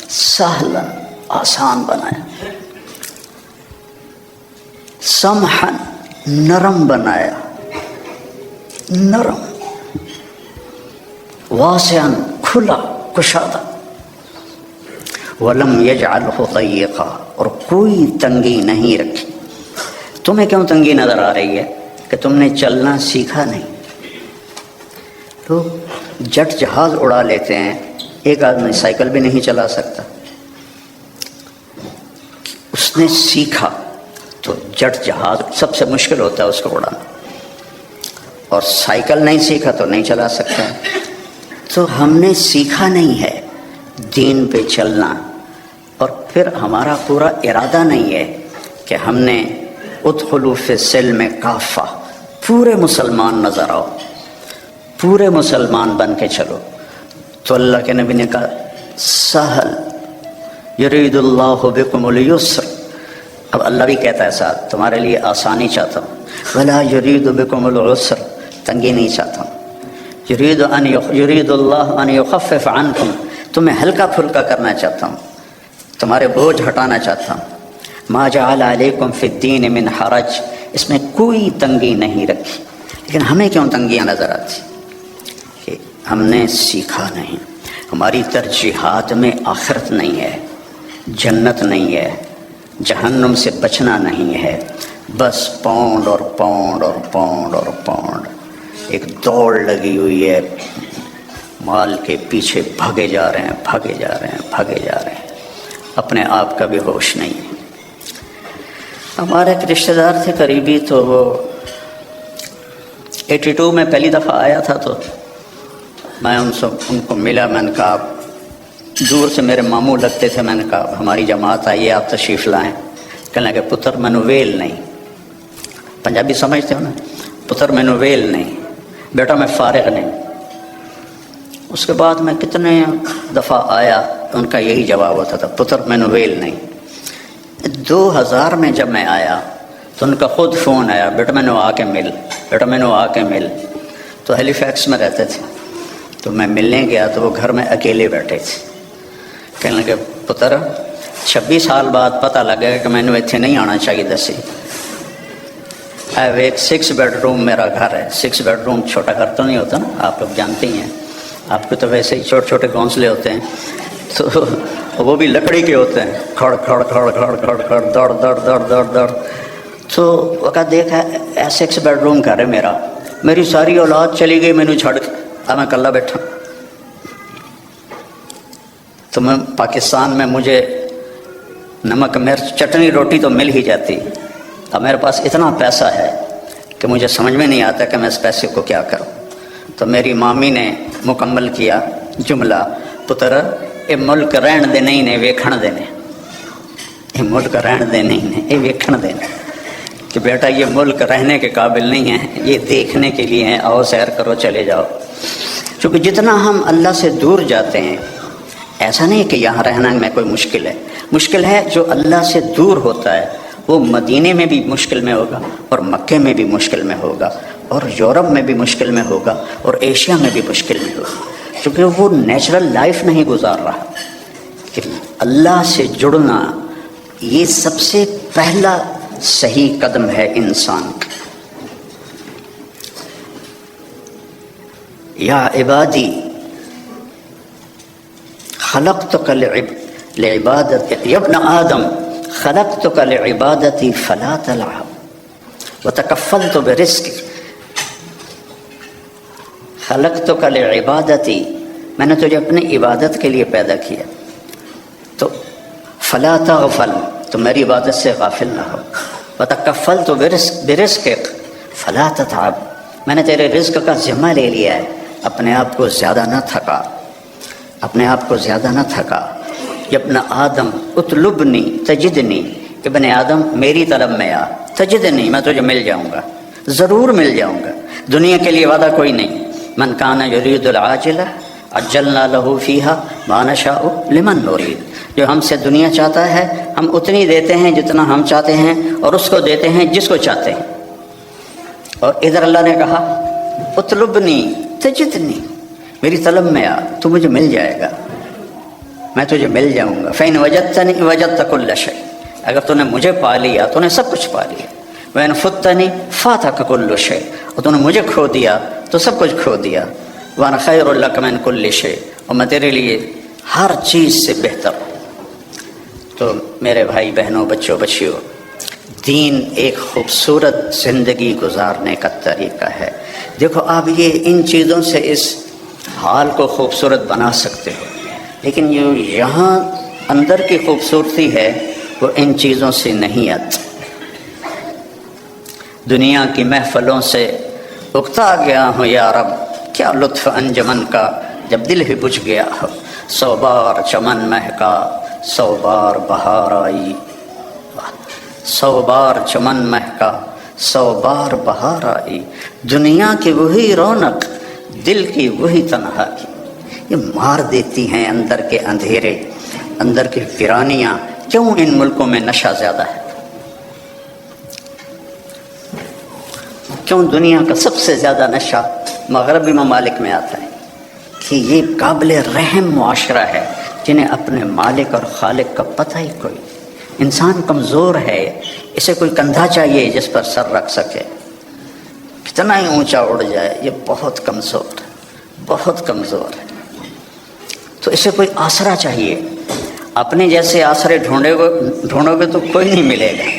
سہلا، آسان بنایا۔ سمحا، نرم بنایا، نرم، واسعا، کھلا، کشادہ، ولم یجعلہ ضیقا، اور کوئی تنگی نہیں رکھی۔ تمہیں کیوں تنگی نظر آ رہی ہے؟ کہ تم نے چلنا سیکھا نہیں۔ تو جٹ جہاز اڑا لیتے ہیں، ایک آدمی سائیکل بھی نہیں چلا سکتا، اس نے سیکھا تو جٹ جہاز سب سے مشکل ہوتا ہے اس کو اڑانا، اور سائیکل نہیں سیکھا تو نہیں چلا سکتا۔ تو ہم نے سیکھا نہیں ہے دین پہ چلنا، اور پھر ہمارا پورا ارادہ نہیں ہے کہ ہم نے ادخلوا فی السلم کافہ، پورے مسلمان نظر آؤ، پورے مسلمان بن کے چلو۔ تو اللہ کے نبی نے کہا سہل، یرید اللہ بکم اليسر، اب اللہ بھی کہتا ہے ساتھ تمہارے لیے آسانی چاہتا ہوں، ولا یرید بکم العسر، تنگی نہیں چاہتا ہوں، یرید اللہ ان یخفف عنکم، تمہیں ہلکا پھلکا کرنا چاہتا ہوں، تمہارے بوجھ ہٹانا چاہتا ہوں۔ ما جعل علیکم فی الدین من حرج، اس میں کوئی تنگی نہیں رکھی۔ لیکن ہمیں کیوں تنگیاں نظر آتی؟ کہ ہم نے سیکھا نہیں، ہماری ترجیحات میں آخرت نہیں ہے، جنت نہیں ہے، جہنم سے بچنا نہیں ہے، بس پاؤنڈ اور پاؤنڈ اور پاؤنڈ اور پاؤنڈ، ایک دوڑ لگی ہوئی ہے، مال کے پیچھے بھاگے جا رہے ہیں، بھاگے جا رہے ہیں، بھاگے جا رہے ہیں، اپنے آپ کا بھی ہوش نہیں ہے۔ ہمارے ایک رشتہ دار تھے قریبی، تو وہ 82 میں پہلی دفعہ آیا تھا، تو میں ان کو ملا، میں نے کہا دور سے میرے ماموں لگتے تھے، میں نے کہا ہماری جماعت آئی ہے، آپ تشریف لائیں۔ کہنے لگے پتر مینو ویل نہیں، پنجابی سمجھتے ہو نا، پتر مینو ویل نہیں، بیٹا میں فارغ نہیں۔ اس کے بعد میں کتنے دفعہ آیا، ان کا یہی جواب ہوتا تھا، پتر مینو ویل نہیں۔ 2000 میں جب میں آیا تو ان کا خود فون آیا، بیٹا مینو آ کے مل، بیٹا مینو آ کے مل۔ تو ہیلی فیکس میں رہتے تھے، تو میں ملنے گیا تو وہ گھر میں اکیلے بیٹھے تھے۔ کہنے لگے پتر 26 سال بعد پتہ لگا کہ میں نے اتنے نہیں آنا چاہیے دسی۔ ایک 6 بیڈ روم میرا گھر ہے، 6 بیڈ روم چھوٹا گھر تو نہیں ہوتا نا، آپ لوگ جانتے ہی ہیں، آپ کو تو ویسے ہی چھوٹے چھوٹے گھونسلے ہوتے ہیں، تو وہ بھی لکڑی کے ہوتے ہیں، کھڑ کھڑ کھڑ کھڑ کھڑ کھڑ دوڑ دوڑ دوڑ دوڑ دوڑ۔ تو وقت دیکھا 6 بیڈ روم گھر ہے میرا، میری ساری اولاد چلی گئی مینو چھڑ کے، اب میں کلا بیٹھا۔ تو میں پاکستان میں مجھے نمک مرچ چٹنی روٹی تو مل ہی جاتی، اب میرے پاس اتنا پیسہ ہے کہ مجھے سمجھ میں نہیں آتا کہ میں اس پیسے کو کیا کروں۔ تو میری مامی نے مکمل کیا جملہ، پتر یہ ملک رہن دے نہیں نے ویکھن دینے، یہ ملک رہن دے نہیں نے یہ ویکھن دینے، کہ بیٹا یہ ملک رہنے کے قابل نہیں ہے، یہ دیکھنے کے لیے ہیں، آؤ سیر کرو چلے جاؤ۔ کیونکہ جتنا ہم اللہ سے دور جاتے ہیں، ایسا نہیں کہ یہاں رہنا میں کوئی مشکل ہے، مشکل ہے جو اللہ سے دور ہوتا ہے وہ مدینے میں بھی مشکل میں ہوگا، اور مکے میں بھی مشکل میں ہوگا، اور یورپ میں بھی مشکل میں ہوگا، اور ایشیا میں بھی مشکل میں ہوگا، کیونکہ وہ نیچرل لائف نہیں گزار رہا۔ کہ اللہ سے جڑنا یہ سب سے پہلا صحیح قدم ہے انسان کا۔ یا عبادی خلقتک لعبادت، یا ابن آدم خلقتک لعبادتی فلا تلعب وتکفلت برزقی، خلقتک لعبادتی، میں نے تجھے اپنی عبادت کے لیے پیدا کیا، تو فلا تغفل، تو میری عبادت سے غافل نہ ہو، وتکفلت برزقک فلا تتعب، میں نے تیرے رزق کا ذمہ لے لیا ہے، اپنے آپ کو زیادہ نہ تھکا، اپنے آپ کو زیادہ نہ تھکا۔ ابن آدم اطلبنی تجدنی، ابن آدم میری طلب میں آ، تجدنی، میں تجھے مل جاؤں گا، ضرور مل جاؤں گا، دنیا کے لیے وعدہ کوئی نہیں۔ من کان یرید العاجلہ عجلنا لہ فیہا ما نشاء لمن نرید، جو ہم سے دنیا چاہتا ہے ہم اتنی دیتے ہیں جتنا ہم چاہتے ہیں، اور اس کو دیتے ہیں جس کو چاہتے ہیں۔ اور ادھر اللہ نے کہا اطلبنی تجدنی، میری طلب میں آ، تو مجھے مل جائے گا، میں تجھے مل جاؤں گا۔ فإن وجدتنی وجدت کل شیء، اگر تو نے مجھے پا لیا تو نے سب کچھ پا لیا۔ وإن فتنی فاتک کل شیء، اور تو نے مجھے کھو دیا تو سب کچھ کھو دیا۔ وأنا خیر لک من کل شیء، اور میں تیرے لیے ہر چیز سے بہتر ہوں۔ تو میرے بھائی بہنوں، بچوں بچیوں، دین ایک خوبصورت زندگی گزارنے کا طریقہ ہے۔ دیکھو آپ یہ ان چیزوں سے اس حال کو خوبصورت بنا سکتے ہو، لیکن جو یہاں اندر کی خوبصورتی ہے وہ ان چیزوں سے نہیں آتی۔ دنیا کی محفلوں سے اکتا گیا ہوں یا رب، کیا لطف انجمن کا جب دل ہی بجھ گیا ہو۔ 100 بار چمن مہکا 100 بار بہار آئی، 100 بار چمن مہکا 100 بار بہار آئی، دنیا کی وہی رونق دل کی وہی تنہائی، یہ مار دیتی ہیں اندر کے اندھیرے، اندر کی ویرانیاں۔ کیوں ان ملکوں میں نشہ زیادہ ہے؟ کیوں دنیا کا سب سے زیادہ نشہ مغربی ممالک میں آتا ہے؟ کہ یہ قابل رحم معاشرہ ہے جنہیں اپنے مالک اور خالق کا پتہ ہی کوئی۔ انسان کمزور ہے، اسے کوئی کندھا چاہیے جس پر سر رکھ سکے، کتنا ہی اونچا اڑ جائے، یہ بہت کمزور ہے، بہت کمزور ہے۔ تو اسے کوئی آسرا چاہیے، اپنے جیسے آسرے ڈھونڈو گے تو کوئی نہیں ملے گا۔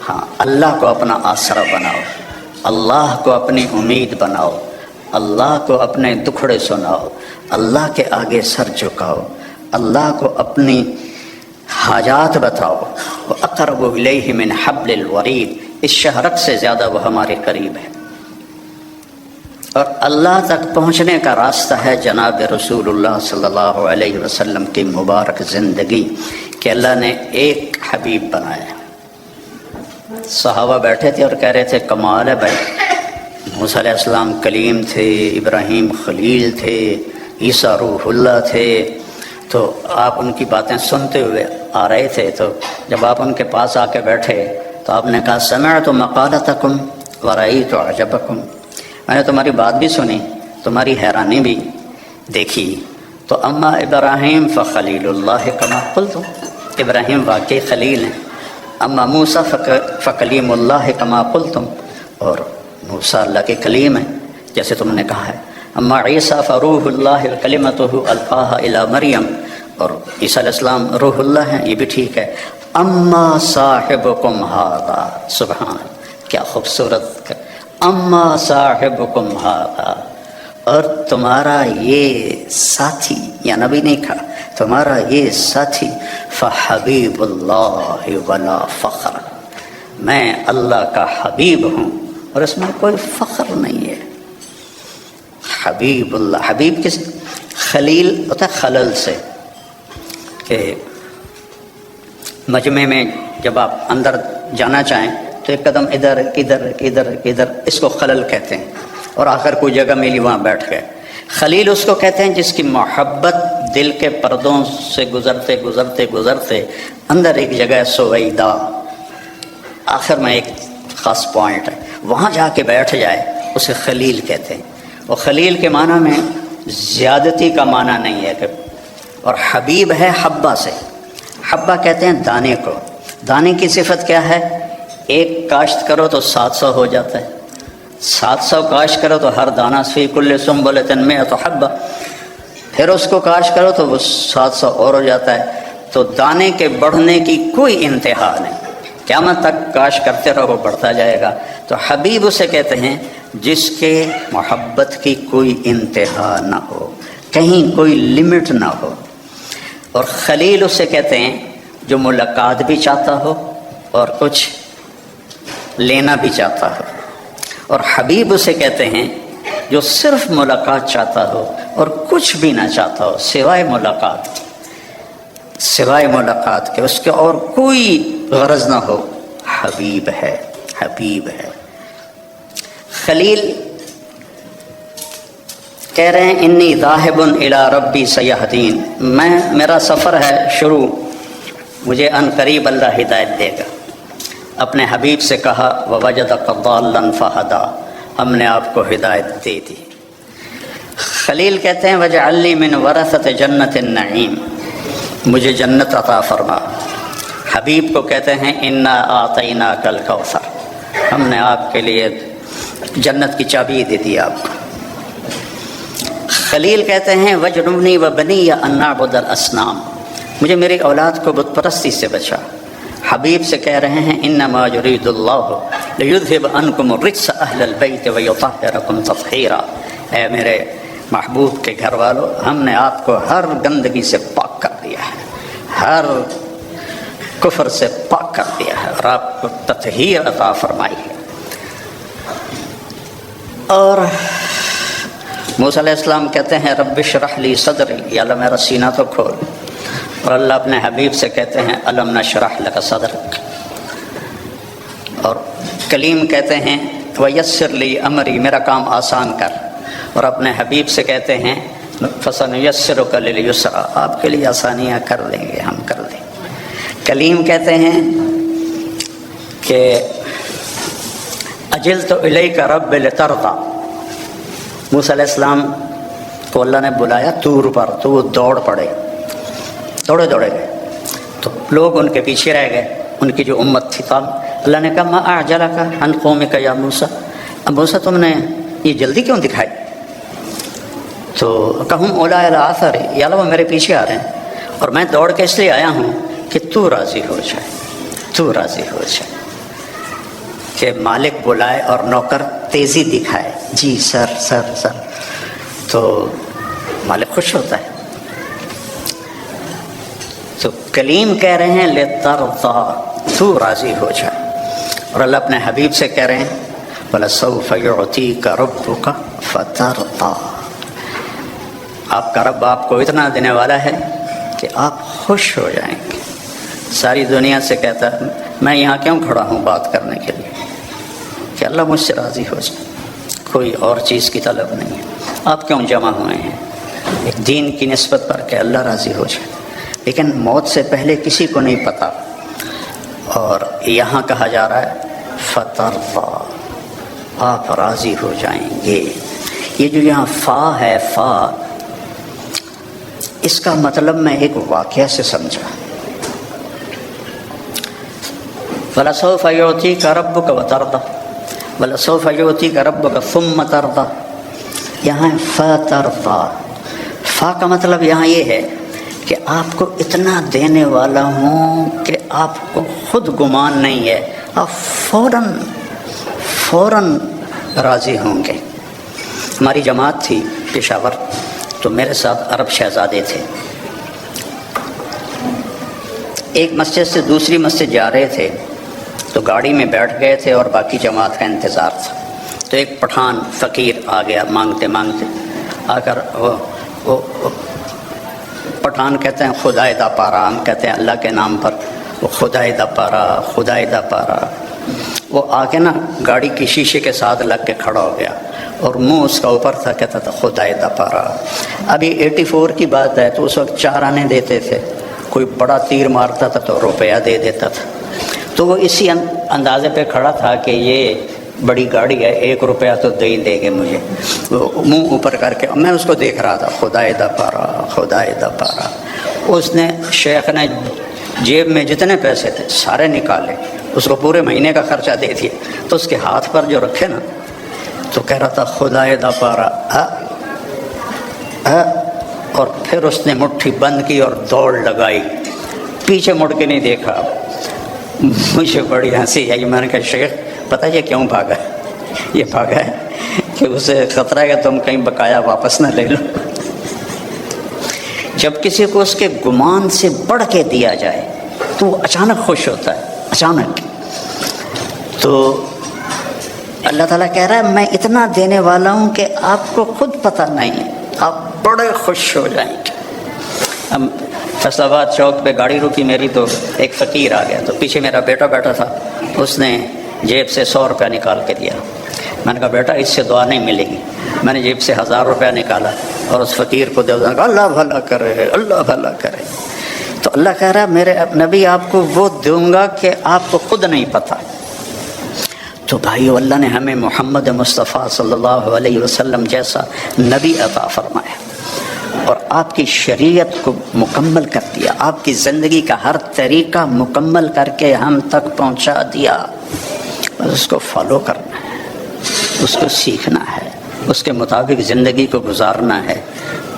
ہاں، اللہ کو اپنا آسرا بناؤ، اللہ کو اپنی امید بناؤ، اللہ کو اپنے دکھڑے سناؤ، اللہ کے آگے سر جھکاؤ، اللہ کو اپنی حاجات بتاؤ۔ وَأَقْرَبُ إِلَيْهِ مِنْ حَبْلِ الْوَرِيدِ، اس شہرت سے زیادہ وہ ہمارے قریب ہے۔ اور اللہ تک پہنچنے کا راستہ ہے جناب رسول اللہ صلی اللہ علیہ وسلم کی مبارک زندگی، کہ اللہ نے ایک حبیب بنایا۔ صحابہ بیٹھے تھے اور کہہ رہے تھے کمال ہے بھائی، موسیٰ علیہ السلام کلیم تھے، ابراہیم خلیل تھے، عیسیٰ روح اللہ تھے۔ تو آپ ان کی باتیں سنتے ہوئے آ رہے تھے، تو جب آپ ان کے پاس آ کے بیٹھے تو آپ نے کہا سمعت مقالتکم ورأیت عجبکم، میں نے تمہاری بات بھی سنی، تمہاری حیرانی بھی دیکھی۔ تو اما ابراہیم فخلیل اللہ کما قلتم، ابراہیم واقعی خلیل ہیں۔ اما موسیٰ فکلیم اللہ کما قلتم، اور موسیٰ اللہ کے کلیم ہیں جیسے تم نے کہا ہے۔ اما عیسیٰ فروح اللہ کلمتہ القاہا الی مریم، اور عیسیٰ علیہ السلام روح اللہ ہیں، یہ بھی ٹھیک ہے۔ اما صاحبکم ھذا، سبحان، کیا خوبصورت، اما صاحبکم ھذا، اور تمہارا یہ ساتھی، یا نبی نہیں کہا، تمہارا یہ ساتھی، فحبیب اللہ ولا فخر، میں اللہ کا حبیب ہوں اور اس میں کوئی فخر نہیں ہے۔ حبیب اللہ، حبیب کس، خلیل ہوتا ہے خلل سے، کہ مجمع میں جب آپ اندر جانا چاہیں تو ایک قدم ادھر ادھر ادھر ادھر، اس کو خلل کہتے ہیں، اور آخر کوئی جگہ ملی وہاں بیٹھ گئے۔ خلیل اس کو کہتے ہیں جس کی محبت دل کے پردوں سے گزرتے گزرتے گزرتے اندر ایک جگہ سویدہ، آخر میں ایک خاص پوائنٹ ہے، وہاں جا کے بیٹھ جائے، اسے خلیل کہتے ہیں۔ اور خلیل کے معنی میں زیادتی کا معنی نہیں ہے کہ، اور حبیب ہے حبہ سے، حبہ کہتے ہیں دانے کو۔ دانے کی صفت کیا ہے؟ ایک کاشت کرو تو 700 ہو جاتا ہے، 700 کاشت کرو تو ہر دانہ فی کل سنبلۃ مئۃ حبہ، پھر اس کو کاشت کرو تو وہ 700 اور ہو جاتا ہے، تو دانے کے بڑھنے کی کوئی انتہا نہیں، قیامت تک کاش کرتے رہو بڑھتا جائے گا۔ تو حبیب اسے کہتے ہیں جس کے محبت کی کوئی انتہا نہ ہو، کہیں کوئی لمٹ نہ ہو۔ اور خلیل اسے کہتے ہیں جو ملاقات بھی چاہتا ہو اور کچھ لینا بھی چاہتا ہو، اور حبیب اسے کہتے ہیں جو صرف ملاقات چاہتا ہو اور کچھ بھی نہ چاہتا ہو سوائے ملاقات کے، اس کے اور کوئی غرض نہ ہو، حبیب ہے، حبیب ہے۔ خلیل کہہ رہے ہیں انی ذاہب الی ربی سیہدین، میرا سفر ہے شروع، مجھے ان قریب اللہ ہدایت دے گا۔ اپنے حبیب سے کہا ووجدک ضالا فہدی، ہم نے آپ کو ہدایت دے دی۔ خلیل کہتے ہیں وجعلنی من ورثۃ جنت النعیم، مجھے جنت عطا فرما۔ حبیب کو کہتے ہیں انا اعطیناک الکوثر، ہم نے آپ کے لیے جنت کی چابی دے دی آپ کو۔ خلیل کہتے ہیں وجنبنی وبنی ان نعبد الاصنام، مجھے میری اولاد کو بت پرستی سے بچا۔ حبیب سے کہہ رہے ہیں انما یرید اللہ لیذھب عنکم الرجس اہل البیت ویطہرکم تطہیرا، اے میرے محبوب کے گھر والوں، ہم نے آپ کو ہر گندگی سے پاک کر دیا ہے، ہر کفر سے پاک کر دیا ہے اور آپ کو تطہیر عطا فرمائی ہے۔ اور موسیٰ علیہ السلام کہتے ہیں رب اشرح لی صدری، یا اللہ میرا سینہ تو کھول، اور اللہ اپنے حبیب سے کہتے ہیں الم نشرح لک صدرک۔ اور کلیم کہتے ہیں ویسر لی امری، میرا کام آسان کر، اور اپنے حبیب سے کہتے ہیں فسنیسرک للیسرا، آپ کے لیے آسانیاں کر دیں گے، ہم کر دیں گے۔ کلیم کہتے ہیں کہ اجلت الیک رب لترضی، موسیٰ علیہ السلام کو اللہ نے بلایا طور پر، تو وہ دوڑ پڑے، دوڑے گئے، تو لوگ ان کے پیچھے رہ گئے، ان کی جو امت تھی۔ تو اللہ نے کہا ما اعجلک عن قومک یا موسیٰ، اب موسیٰ تم نے یہ جلدی کیوں دکھائی؟ تو کہم اولیٰ علی آثر، یا اللہ وہ میرے پیچھے آ رہے ہیں، اور میں دوڑ کے اس لیے آیا ہوں کہ تو راضی ہو جائے، تو راضی ہو جائے، کہ مالک بلائے اور نوکر تیزی دکھائے، جی سر سر سر، تو مالک خوش ہوتا ہے۔ تو کلیم کہہ رہے ہیں لترضی، تو راضی ہو جائے، اور اللہ اپنے حبیب سے کہہ رہے ہیں وَلَسَوْفَ يُعْطِيكَ رَبُّكَ فَتَرْضَىٰ، آپ کا رب آپ کو اتنا دینے والا ہے کہ آپ خوش ہو جائیں گے۔ ساری دنیا سے کہتا ہے میں یہاں کیوں کھڑا ہوں بات کرنے کے لیے، کہ اللہ مجھ سے راضی ہو جائے، کوئی اور چیز کی طلب نہیں ہے۔ آپ کیوں جمع ہوئے ہیں؟ ایک دین کی نسبت پر کہ اللہ راضی ہو جائے، لیکن موت سے پہلے کسی کو نہیں پتہ، اور یہاں کہا جا رہا ہے فترضیٰ، آپ راضی ہو جائیں گے۔ یہ جو یہاں فا ہے، فا، اس کا مطلب میں ایک واقعہ سے سمجھا۔ وَلَسَوْفَ يُعْطِيكَ رَبُّكَ وَتَرْضَىٰ، وَلَسَوْفَ يُعْطِيكَ رَبُّكَ ثُمَّ تَرْضَىٰ، یہاں فترضیٰ، فا کا مطلب یہاں یہ ہے کہ آپ کو اتنا دینے والا ہوں کہ آپ کو خود گمان نہیں ہے، آپ فوراً راضی ہوں گے۔ ہماری جماعت تھی پشاور، تو میرے ساتھ عرب شہزادے تھے، ایک مسجد سے دوسری مسجد جا رہے تھے، تو گاڑی میں بیٹھ گئے تھے اور باقی جماعت کا انتظار تھا۔ تو ایک پٹھان فقیر آ گیا مانگتے مانگتے، آ کر وہ پٹھان کہتے ہیں خدائے دا پارا، ہم کہتے ہیں اللہ کے نام پر، وہ خدائے دا پارا، خدائے دا پارا، وہ آ کے نا گاڑی کی شیشے کے ساتھ لگ کے کھڑا ہو گیا، اور منہ اس کا اوپر تھا، کہتا تھا خدائے دا پارا۔ ابھی 84 کی بات ہے، تو اس وقت 4 آنے دیتے تھے، کوئی بڑا تیر مارتا تھا تو روپیہ دے دیتا تھا، تو وہ اسی اندازے پہ کھڑا تھا کہ یہ بڑی گاڑی ہے، 1 روپیہ تو دے ہی دے گے مجھے، وہ منہ اوپر کر کے، میں اس کو دیکھ رہا تھا، خدائے دا پارا، خدائے دا پارا۔ اس نے، شیخ نے جیب میں جتنے پیسے تھے سارے نکالے، اس کو پورے مہینے کا خرچہ دے دیا، تو اس کے ہاتھ پر جو رکھے نا، تو کہہ رہا تھا خدائے دا پارا، اور پھر اس نے مٹھی بند کی اور دوڑ لگائی، پیچھے مڑ کے نہیں دیکھا. مجھے بڑی ہنسی آئی. میں نے کہا شیخ پتہ یہ کیوں بھاگا؟ یہ بھاگا ہے کہ اسے خطرہ ہے کہ تم کہیں بقایا واپس نہ لے لو. جب کسی کو اس کے گمان سے بڑھ کے دیا جائے تو وہ اچانک خوش ہوتا ہے، اچانک. تو اللہ تعالیٰ کہہ رہا ہے میں اتنا دینے والا ہوں کہ آپ کو خود پتہ نہیں، آپ بڑے خوش ہو جائیں گے. ہم فیصل آباد چوک پہ گاڑی رکی میری، تو ایک فقیر آ گیا، تو پیچھے میرا بیٹا بیٹھا تھا. اس نے جیب سے 100 روپیہ نکال کے دیا. میں نے کہا بیٹا اس سے دعا نہیں ملے گی. میں نے جیب سے 1000 روپیہ نکالا اور اس فقیر کو دے دیا. اللہ بھلا کرے، اللہ بھلا کرے. تو اللہ کہہ رہا ہے میرے نبی آپ کو وہ دوں گا کہ آپ کو خود نہیں پتہ. تو بھائیو اللہ نے ہمیں محمد مصطفیٰ صلی اللہ علیہ وسلم جیسا نبی عطا فرمایا اور آپ کی شریعت کو مکمل کر دیا، آپ کی زندگی کا ہر طریقہ مکمل کر کے ہم تک پہنچا دیا. بس اس کو فالو کرنا ہے، اس کو سیکھنا ہے، اس کے مطابق زندگی کو گزارنا ہے،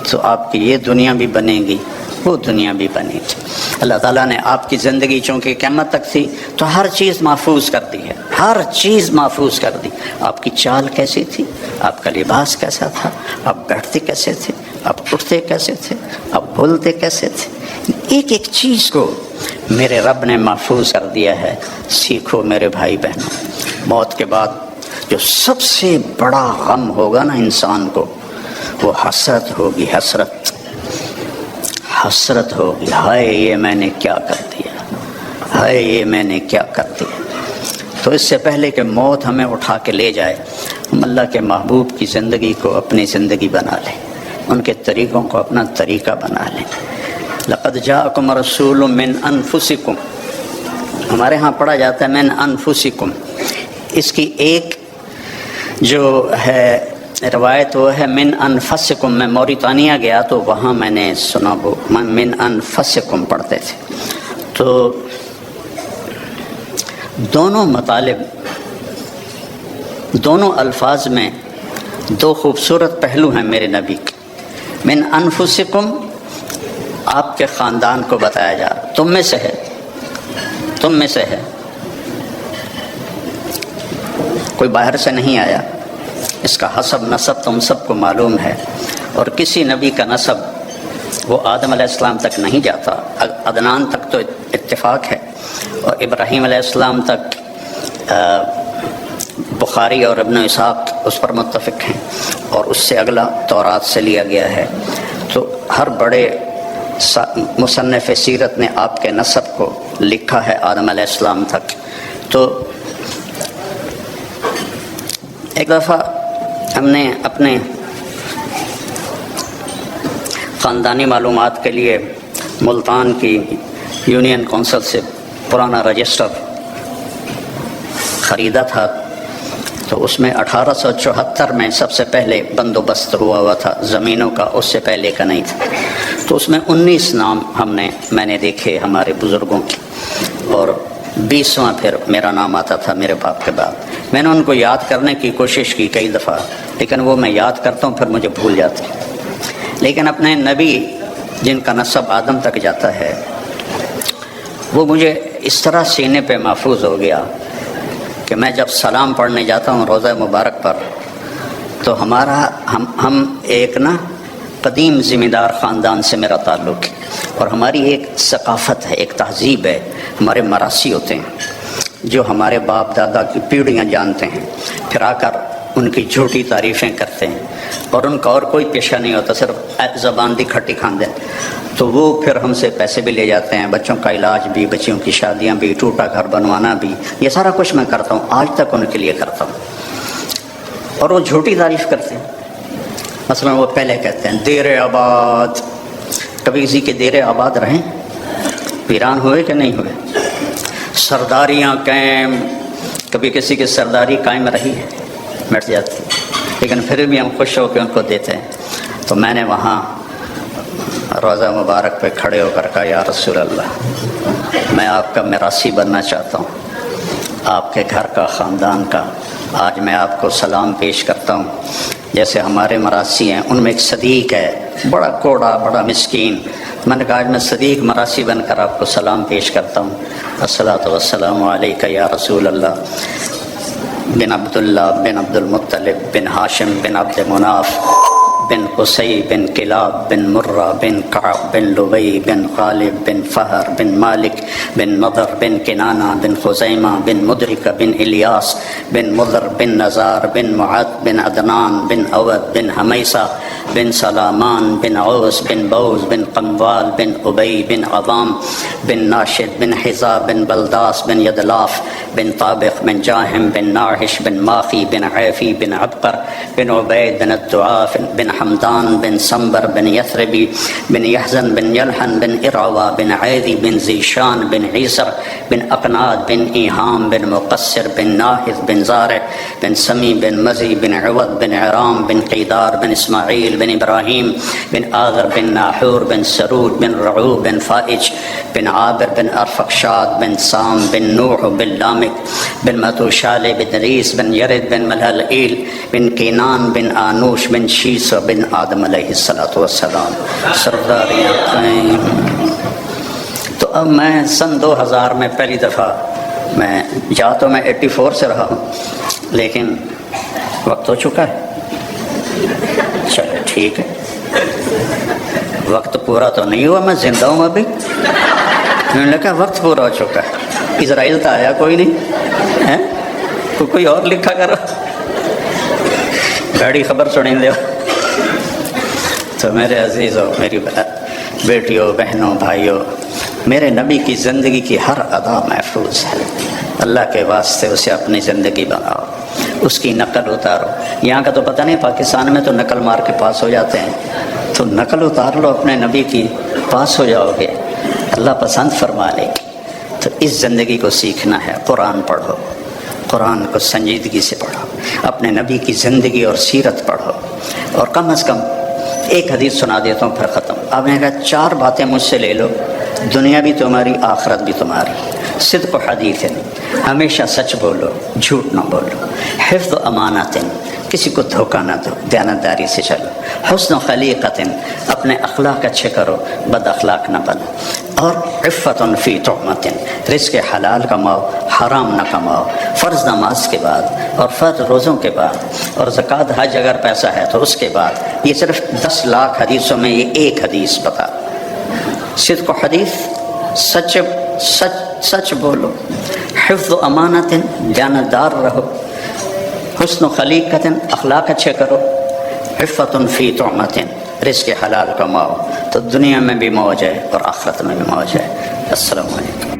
تو آپ کی یہ دنیا بھی بنے گی، وہ دنیا بھی بنے گی. اللہ تعالیٰ نے آپ کی زندگی چونکہ قیامت تک تھی تو ہر چیز محفوظ کر دی ہے، ہر چیز محفوظ کر دی. آپ کی چال کیسی تھی، آپ کا لباس کیسا تھا، آپ بیٹھتے کیسے تھے، آپ اٹھتے کیسے تھے، آپ بولتے کیسے تھے، ایک ایک چیز کو میرے رب نے محفوظ کر دیا ہے. سیکھو میرے بھائی بہنوں. موت کے بعد جو سب سے بڑا غم ہوگا نا انسان کو، وہ حسرت ہوگی. حسرت ہوگی، ہائے یہ میں نے کیا کر دیا، ہائے یہ میں نے کیا کر دیا. تو اس سے پہلے کہ موت ہمیں اٹھا کے لے جائے، ہم اللہ کے محبوب کی زندگی کو اپنی زندگی بنا لیں، ان کے طریقوں کو اپنا طریقہ بنا لیں. لقد جاءکم رسول من انفسکم، ہمارے ہاں پڑھا جاتا ہے من انفسکم. اس کی ایک جو ہے روایت وہ ہے من انفسکم. میں موریتانیہ گیا تو وہاں میں نے سنا وہ من انفسکم پڑھتے تھے. تو دونوں مطالب، دونوں الفاظ میں دو خوبصورت پہلو ہیں میرے نبی کے. من انفسکم آپ کے خاندان کو بتایا جا رہا، تم میں سے ہے، تم میں سے ہے، کوئی باہر سے نہیں آیا. اس کا حسب نسب تم سب کو معلوم ہے، اور کسی نبی کا نسب وہ آدم علیہ السلام تک نہیں جاتا. عدنان تک تو اتفاق ہے، اور ابراہیم علیہ السلام تک بخاری اور ابن اسحاق اس پر متفق ہیں، اور اس سے اگلا تورات سے لیا گیا ہے. تو ہر بڑے مصنف سیرت نے آپ کے نسب کو لکھا ہے آدم علیہ السلام تک. تو ایک دفعہ ہم نے اپنے خاندانی معلومات کے لیے ملتان کی یونین کونسل سے پرانا رجسٹر خریدا تھا. تو اس میں 1874 میں سب سے پہلے بندوبست ہوا تھا زمینوں کا، اس سے پہلے کا نہیں تھا. تو اس میں 19 نام میں نے دیکھے ہمارے بزرگوں کے، اور 20واں پھر میرا نام آتا تھا میرے باپ کے بعد. میں نے ان کو یاد کرنے کی کوشش کی کئی دفعہ، لیکن وہ میں یاد کرتا ہوں پھر مجھے بھول جاتے ہیں. لیکن اپنے نبی جن کا نسب آدم تک جاتا ہے، وہ مجھے اس طرح سینے پہ محفوظ ہو گیا کہ میں جب سلام پڑھنے جاتا ہوں روضہ مبارک پر، تو ہم ایک قدیم ذمہ دار خاندان سے میرا تعلق ہے، اور ہماری ایک ثقافت ہے، ایک تہذیب ہے. ہمارے مراسی ہوتے ہیں جو ہمارے باپ دادا کی پیڑھیاں جانتے ہیں، پھر آ کر ان کی جھوٹی تعریفیں کرتے ہیں، اور ان کا اور کوئی پیشہ نہیں ہوتا، صرف زبان دی کھٹی کھاندے. تو وہ پھر ہم سے پیسے بھی لے جاتے ہیں، بچوں کا علاج بھی، بچیوں کی شادیاں بھی، ٹوٹا گھر بنوانا بھی، یہ سارا کچھ میں کرتا ہوں، آج تک ان کے لیے کرتا ہوں. اور وہ جھوٹی تعریف کرتے ہیں. مثلا وہ پہلے کہتے ہیں دیر آباد. کبھی کسی کے دیر آباد رہیں؟ ویران ہوئے کہ نہیں ہوئے؟ سرداریاں قائم، کبھی کسی کی سرداری قائم رہی ہے؟ مٹ جاتی، لیکن پھر بھی ہم خوش ہو کے ان کو دیتے ہیں. تو میں نے وہاں روضہ مبارک پہ کھڑے ہو کر کہا یا رسول اللہ، میں آپ کا میراثی بننا چاہتا ہوں. آپ کے گھر کا، خاندان کا آج میں آپ کو سلام پیش کرتا ہوں. جیسے ہمارے مراسی ہیں، ان میں ایک صدیق ہے، بڑا کوڑا، بڑا مسکین. میں نے کہا آج میں صدیق مراسی بن کر آپ کو سلام پیش کرتا ہوں. الصلاۃ والسلام علیک یا رسول اللہ بن عبداللہ بن عبد المطلب بن ہاشم بن عبد مناف بن قصی بن کلاب بن مرہ بن کعب بن لبی بن غالب بن فہر بن مالک بن نضر بن کنانہ بن خزیمہ بن مدرکہ بن الیاس بن مضر بن نزار بن معد بن عدنان بن عود بن حمیسہ بن سلامان بن عوس بن بوز بن قنوال بن ابی بن عظام بن ناشد بن حزاب بن بلداس بن یدلاف بن طابق بن جاہم بن ناحش بن ماخی بن عیفی بن عبقر بن عبید بن الدعاف بن حمدان بن سنبر بن یثربی بن یحزن بن یلحن بن ارعوا بن عیدی بن زیشان بن عیسر بن اقناد بن ایہام بن مقصر بن ناحث بن زارع بن سمی بن مزی بن عوض بن عرام بن قیدار بن اسماعیل بن ابراہیم بن آذر بن ناحور بن سرود بن رعو بن فائج بن عابر بن ارفقشاد بن سام بن نوح بن لامک بن متوشال بن ریس بن یرد بن ملحلئیل بن کینان بن آنوش بن شیس بن آدم علیہ السلام سرداریاں قائم. تو اب میں سن 2000 میں پہلی دفعہ میں جا تو میں 84 سے رہا ہوں، لیکن وقت ہو چکا ہے. چلو ٹھیک ہے، وقت پورا تو نہیں ہوا، میں زندہ ہوں ابھی. میں نے کہا وقت پورا ہو چکا ہے. اسرائیل تو آیا کوئی نہیں ہے، تو کوئی اور لکھا کرو، گاڑی خبر سنیں دے. تو میرے عزیزوں، میری بیٹیوں، بہنوں، بھائیوں، میرے نبی کی زندگی کی ہر ادا محفوظ ہے. اللہ کے واسطے اسے اپنی زندگی بناؤ، اس کی نقل اتارو. یہاں کا تو پتہ نہیں، پاکستان میں تو نقل مار کے پاس ہو جاتے ہیں، تو نقل اتار لو اپنے نبی کی، پاس ہو جاؤ گے، اللہ پسند فرما لے. تو اس زندگی کو سیکھنا ہے. قرآن پڑھو، قرآن کو سنجیدگی سے پڑھو، اپنے نبی کی زندگی اور سیرت پڑھو، اور کم از کم ایک حدیث سنا دیتا ہوں پھر ختم. آپ نے کہا 4 باتیں مجھ سے لے لو، دنیا بھی تمہاری، آخرت بھی تمہاری. صدق و حدیث، ہمیشہ سچ بولو، جھوٹ نہ بولو. حفظ و امانت، کسی کو دھوکہ نہ دو، دیانتداری سے چلو. حسن و خلیقت، اپنے اخلاق اچھے کرو، بد اخلاق نہ بنو. اور عفت فی طعمت، رزق حلال کماؤ، حرام نہ کماؤ. فرض نماز کے بعد اور فرض روزوں کے بعد اور زکوٰۃ حج اگر پیسہ ہے تو اس کے بعد. یہ صرف 10 لاکھ حدیثوں میں یہ ایک حدیث بتا. صدق و حدیث، سچ سچ سچ بولو. حفظ و امانت، دیانتدار رہو. حسن و خلیقت، اخلاق اچھے کرو. عفت فی طعمت، رزق حلال کماؤ، تو دنیا میں بھی موج ہے اور آخرت میں بھی موج ہے. السلام علیکم.